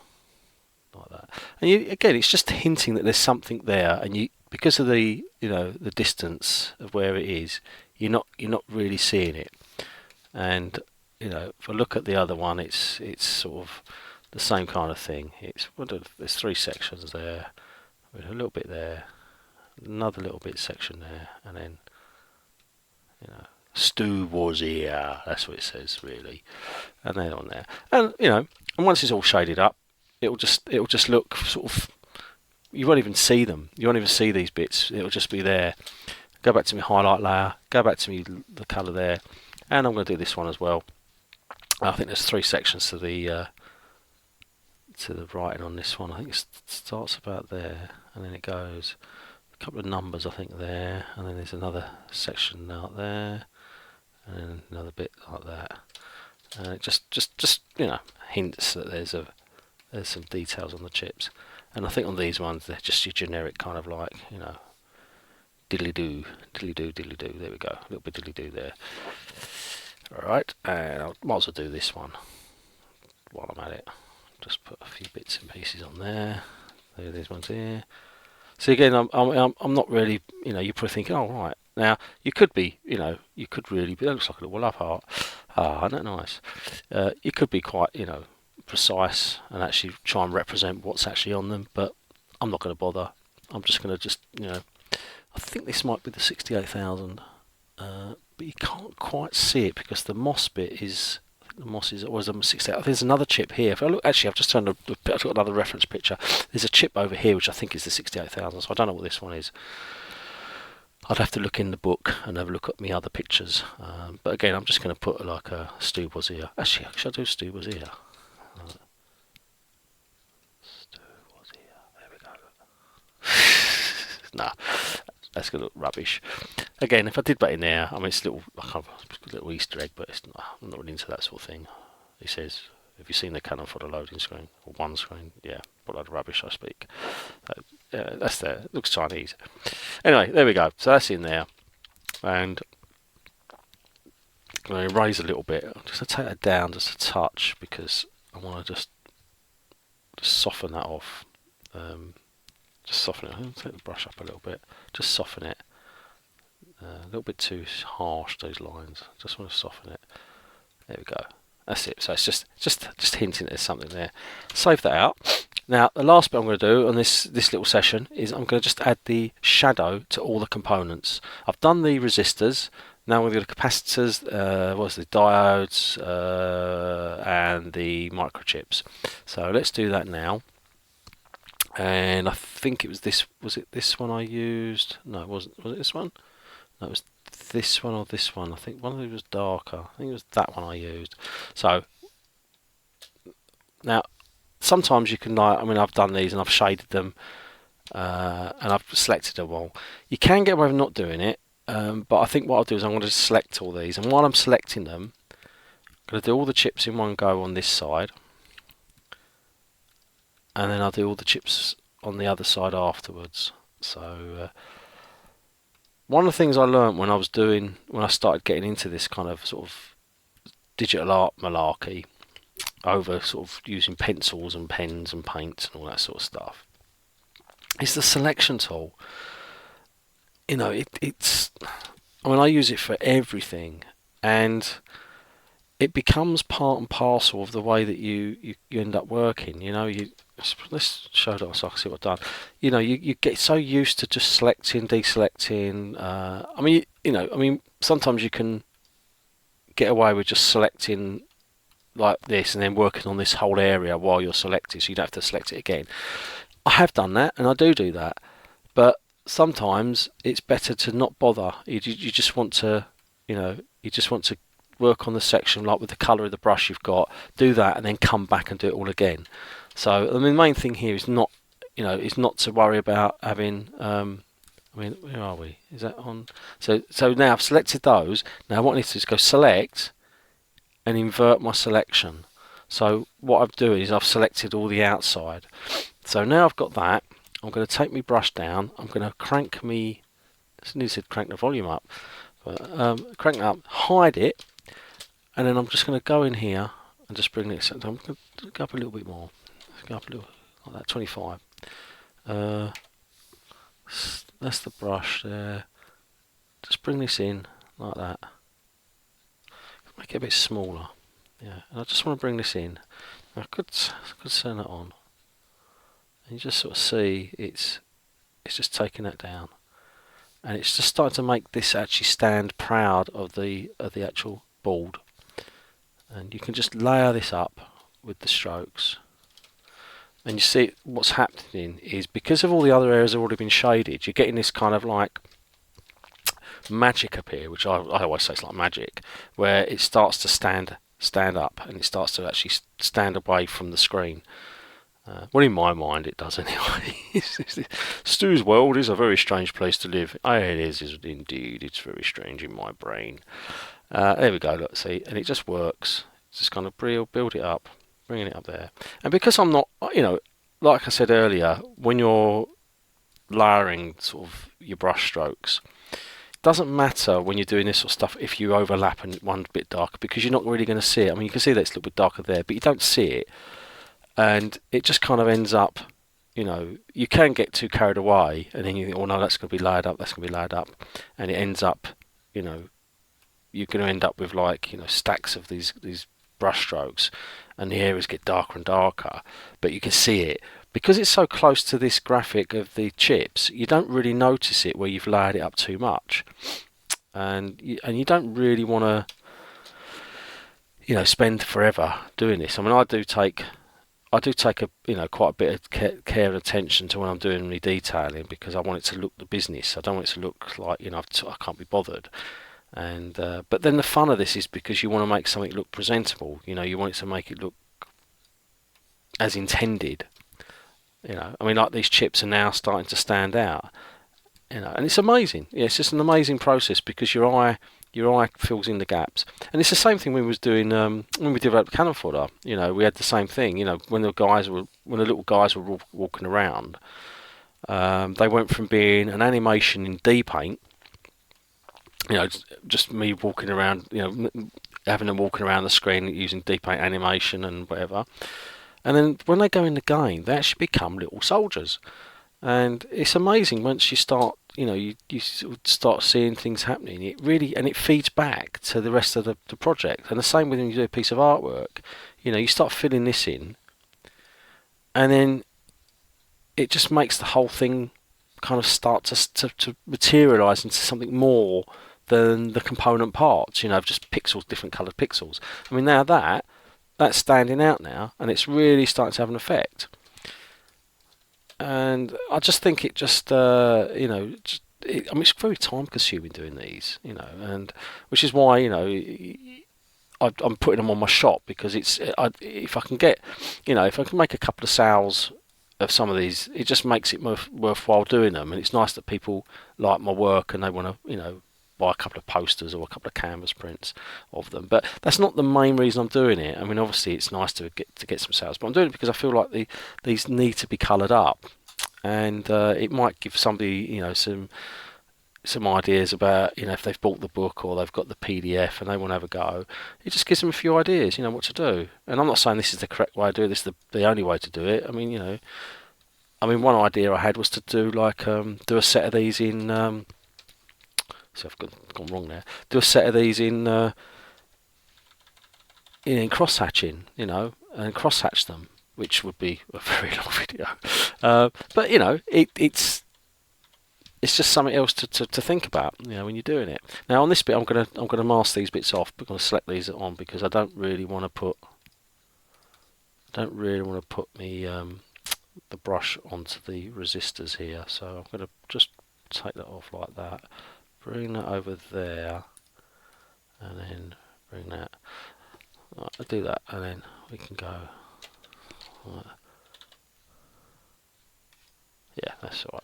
like that. And again, it's just hinting that there's something there, and because of the the distance of where it is, you're not really seeing it. And if I look at the other one, it's sort of the same kind of thing. There's 3 sections there, with a little bit there, another little bit section there, and then Stu was here. That's what it says, really, and then on there, and and once it's all shaded up, it'll just look sort of. You won't even see them. You won't even see these bits. It'll just be there. Go back to my highlight layer. Go back to the colour there, and I'm going to do this one as well. I think there's 3 sections to the writing on this one. I think it starts about there, and then it goes a couple of numbers, I think, there, and then there's another section out there, and then another bit like that, and it just hints that there's some details on the chips. And I think on these ones they're just your generic kind of like diddly do, diddly do, diddly do. There we go, a little bit diddly do there. All right, and I might as well do this one while I'm at it. Just put a few bits and pieces on there. There are these ones here. So again, I'm not really, you're probably thinking, oh right, now you could be, you could really be. That looks like a little love heart. Ah, isn't that nice? You could be quite, precise and actually try and represent what's actually on them, but I'm not going to bother. I'm just going to I think this might be the 68,000, but you can't quite see it because the moss bit is. The moss is always 68. There's another chip here. If I look, actually, I've just turned. I've got another reference picture. There's a chip over here which I think is the 68,000. So I don't know what this one is. I'd have to look in the book and have a look at my other pictures. But again, I'm just going to put like a Stu was here. Actually, should I do Stu was here? Stu was here. There we go. Nah, that's going to look rubbish. Again, if I did that in there, I mean, it's a little Easter egg, but I'm not really into that sort of thing. He says, have you seen the cannon for the loading screen? Or one screen? Yeah, what a load of rubbish I speak. That's there. It looks Chinese. Anyway, there we go. So that's in there. And I'm going to erase a little bit. I'm just going to take that down just a touch because I want to just soften that off. Just soften it. I'm going to take the brush up a little bit. Just soften it. A little bit too harsh, those lines. Just want to soften it. There we go. That's it. So it's just hinting there's something there. Save that out. Now the last bit I'm going to do on this little session is I'm going to just add the shadow to all the components. I've done the resistors. Now we've got the capacitors, what's the diodes, and the microchips. So let's do that now. And I think it was this. Was it this one I used? No, it wasn't. Was it this one? No, it was this one or this one. I think one of them was darker. I think it was that one I used. So now sometimes you can I've done these and I've shaded them and I've selected them all. You can get away with not doing it, but I think what I'll do is I'm going to select all these, and while I'm selecting them, I'm going to do all the chips in one go on this side, and then I'll do all the chips on the other side afterwards. So one of the things I learned when I started getting into this kind of sort of digital art malarkey, over sort of using pencils and pens and paints and all that sort of stuff, is the selection tool. I use it for everything, and it becomes part and parcel of the way that you end up working. Let's show it so I can see what I've done. You get so used to just selecting, deselecting. Sometimes you can get away with just selecting like this and then working on this whole area while you're selecting, so you don't have to select it again. I have done that, and I do that, but sometimes it's better to not bother. You just want to, work on the section, like with the colour of the brush you've got, do that, and then come back and do it all again. So the main thing here is not is not to worry about having. I mean, where are we? Is that on? So now I've selected those. Now what I need to do is go select and invert my selection. So what I've done is I've selected all the outside. So now I've got that. I'm going to take my brush down. I'm going to crank me. I need to crank the volume up. But, crank it up, hide it, and then I'm just going to go in here and just bring this. I'm going to go up a little bit more. Go up a little, like that, 25. That's the brush there. Just bring this in like that. Make it a bit smaller. Yeah, and I just want to bring this in. I could turn that on. And you just sort of see it's just taking that down, and it's just starting to make this actually stand proud of the actual board. And you can just layer this up with the strokes. And you see what's happening is because of all the other areas have already been shaded, you're getting this kind of like magic appear, which I always say it's like magic, where it starts to stand up and it starts to actually stand away from the screen. Well, in my mind it does anyway. Stu's world is a very strange place to live. Oh, it is indeed. It's very strange in my brain. There we go, look, see, and it just works. Just kind of build it up, bringing it up there. And because I'm not, like I said earlier, when you're layering sort of your brush strokes, it doesn't matter when you're doing this sort of stuff if you overlap and one's a bit darker, because you're not really going to see it. I mean, you can see that it's a little bit darker there, but you don't see it. And it just kind of ends up, you can get too carried away, and then you think, oh no, that's going to be layered up, and it ends up, you're going to end up with like, stacks of these brush strokes, and the areas get darker and darker, but you can see it. Because it's so close to this graphic of the chips, you don't really notice it where you've layered it up too much. And you don't really want to, spend forever doing this. I mean, I do take a quite a bit of care and attention to when I'm doing my detailing, because I want it to look the business. I don't want it to look like I can't be bothered. And but then the fun of this is because you want to make something look presentable. You want it to make it look as intended. I mean, like these chips are now starting to stand out. And it's amazing. Yeah, it's just an amazing process because your eye fills in the gaps. And it's the same thing when we was doing when we developed cannon fodder. We had the same thing. When the little guys were walking around, they went from being an animation in D paint, just me walking around, having them walking around the screen using D paint animation and whatever. And then when they go in the game, they actually become little soldiers. And it's amazing once you start, you sort of start seeing things happening. It feeds back to the rest of the project. And the same when you do a piece of artwork, you start filling this in, and then it just makes the whole thing kind of start to materialise into something more than the component parts, just pixels, different coloured pixels. I mean, now that's standing out now, and it's really starting to have an effect. And I just think it just, it's very time consuming doing these, and which is why, I'm putting them on my shop, because if I can get, if I can make a couple of sales of some of these, it just makes it worthwhile doing them. And it's nice that people like my work and they want to, buy a couple of posters or a couple of canvas prints of them. But that's not the main reason I'm doing it. I mean, obviously it's nice to get some sales, but I'm doing it because I feel like these need to be coloured up, and it might give somebody some ideas about if they've bought the book or they've got the PDF and they want to have a go. It just gives them a few ideas, what to do. And I'm not saying this is the correct way to do it. This is the only way to do it. I mean, one idea I had was to do do a set of these in. So I've gone wrong there. Do a set of these in cross hatching, and cross hatch them, which would be a very long video. But it's just something else to think about, when you're doing it. Now on this bit, I'm gonna mask these bits off. I'm gonna select these on because I don't really want to put me the brush onto the resistors here. So I'm gonna just take that off like that. Bring that over there, and then bring that. Right, I'll do that, and then we can go. Right. Yeah, that's all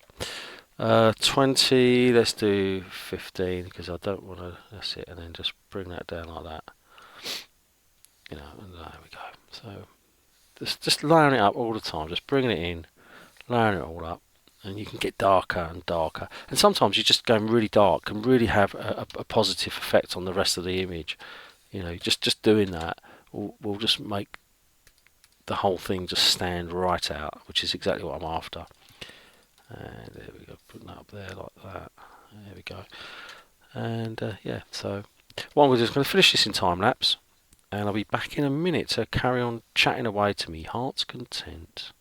right. 20, let's do 15 because I don't want to, that's it, and then just bring that down like that. You know, and there we go. So just layering it up all the time, just bringing it in, layering it all up, and you can get darker and darker. And sometimes you just going really dark can really have a positive effect on the rest of the image. You know, just doing that will just make the whole thing just stand right out, which is exactly what I'm after. And there we go, putting that up there like that. There we go. And yeah, so what I'm just going to finish this in time lapse, and I'll be back in a minute to carry on chatting away to me heart's content.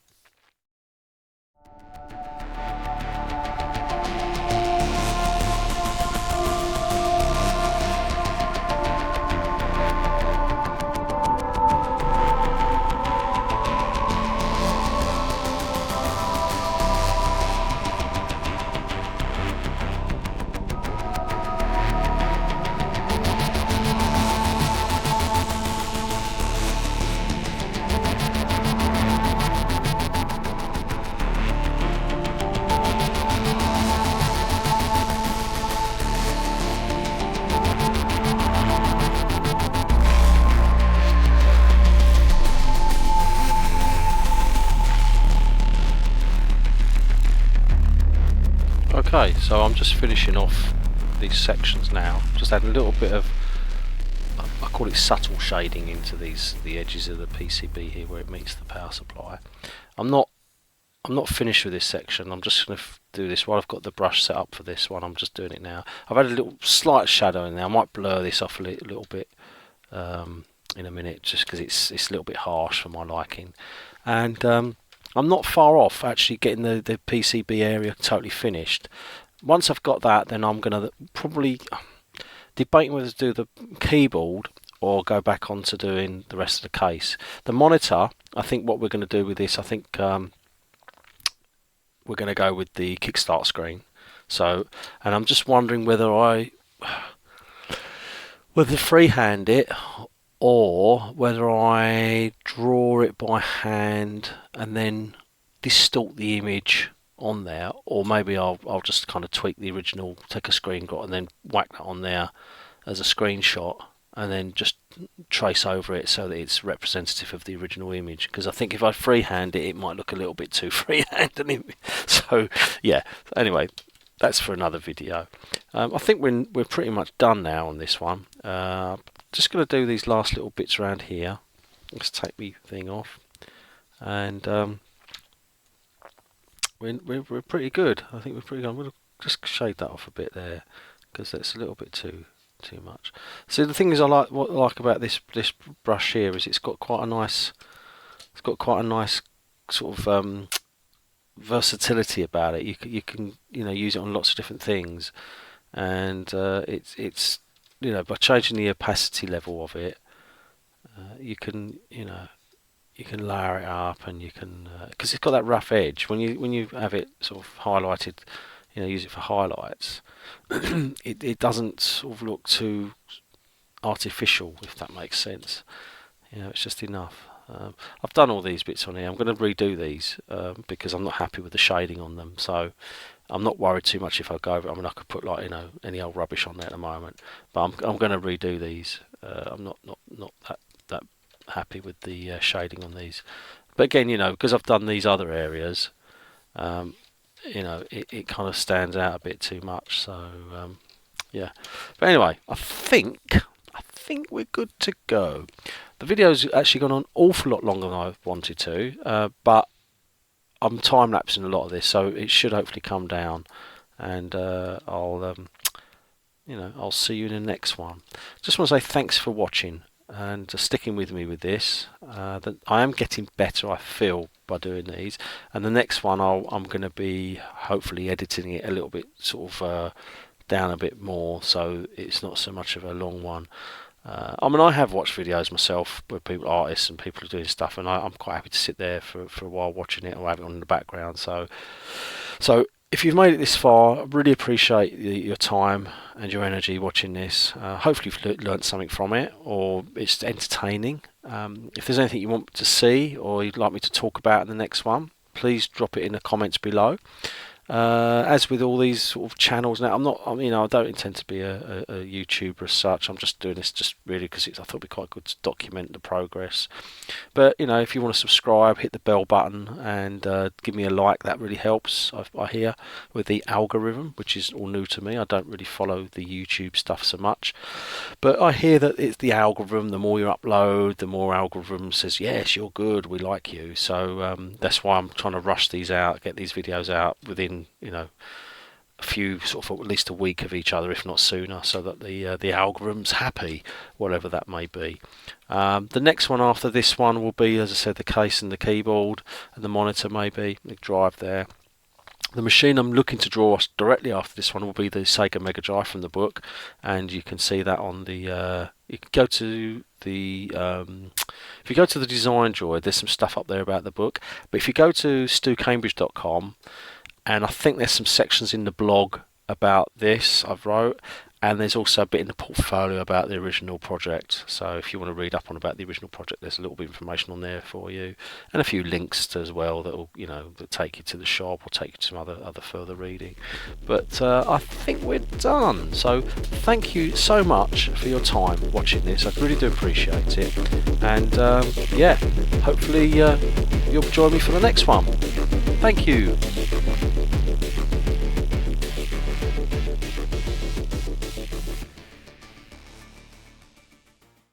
Okay, so I'm just finishing off these sections now. Just add a little bit of, I call it subtle shading into the edges of the PCB here where it meets the power supply. I'm not finished with this section. I'm just going to do this while I've got the brush set up for this one. I'm just doing it now. I've had a little slight shadow in there. I might blur this off a little bit in a minute, just because it's a little bit harsh for my liking. And I'm not far off actually getting the PCB area totally finished. Once I've got that, then I'm going to probably debating whether to do the keyboard or go back on to doing the rest of the case. The monitor, I think what we're going to do with this, I think we're going to go with the kickstart screen. So, and I'm just wondering whether freehand it or whether I draw it by hand and then distort the image on there, or maybe I'll just kind of tweak the original, take a screenshot and then whack that on there as a screenshot and then just trace over it so that it's representative of the original image, because I think if I freehand it might look a little bit too freehand. So yeah, anyway, that's for another video. I think we're pretty much done now on this one. Just going to do these last little bits around here. Let's take the thing off, and we're pretty good. I think we're pretty good. I'm going to just shade that off a bit there because that's a little bit too much. So the thing is, what I like about this brush here is it's got quite a nice sort of versatility about it. You can use it on lots of different things, and it's by changing the opacity level of it, you can layer it up, and you can because it's got that rough edge. When you have it sort of highlighted, use it for highlights, it doesn't sort of look too artificial, if that makes sense. It's just enough. I've done all these bits on here. I'm going to redo these because I'm not happy with the shading on them. So I'm not worried too much if I go over it. I mean, I could put any old rubbish on there at the moment, but I'm going to redo these. I'm not that happy with the shading on these. But again, because I've done these other areas, it kind of stands out a bit too much. So yeah. But anyway, I think we're good to go. The video's actually gone on an awful lot longer than I wanted to, but I'm time lapsing a lot of this, so it should hopefully come down, and I'll see you in the next one. Just want to say thanks for watching and sticking with me with this. That I am getting better, I feel, by doing these, and the next one I'm going to be hopefully editing it a little bit sort of down a bit more, so it's not so much of a long one. I mean, I have watched videos myself where artists and people are doing stuff, and I'm quite happy to sit there for a while watching it or have it on in the background. So if you've made it this far, I really appreciate your time and your energy watching this. Hopefully you've learnt something from it, or it's entertaining. If there's anything you want to see or you'd like me to talk about in the next one, please drop it in the comments below. As with all these sort of channels now, I don't intend to be a YouTuber as such. I'm just doing this just really because I thought it'd be quite good to document the progress. But if you want to subscribe, hit the bell button and give me a like. That really helps. I hear with the algorithm, which is all new to me. I don't really follow the YouTube stuff so much, but I hear that it's the algorithm. The more you upload, the more algorithm says yes, you're good, we like you. So that's why I'm trying to rush these out, get these videos out within a few sort of at least a week of each other, if not sooner, so that the algorithm's happy, whatever that may be. The next one after this one will be, as I said, the case and the keyboard and the monitor, maybe the drive there. The machine I'm looking to draw directly after this one will be the Sega Mega Drive from the book, and you can see that on the you can go to the if you go to the design droid, there's some stuff up there about the book. But if you go to stucambridge.com, and I think there's some sections in the blog about this I've wrote, and there's also a bit in the portfolio about the original project. So if you want to read up on about the original project, there's a little bit of information on there for you, and a few links as well that will that take you to the shop or take you to some other further reading. But I think we're done. So thank you so much for your time watching this. I really do appreciate it, and hopefully you'll join me for the next one. Thank you.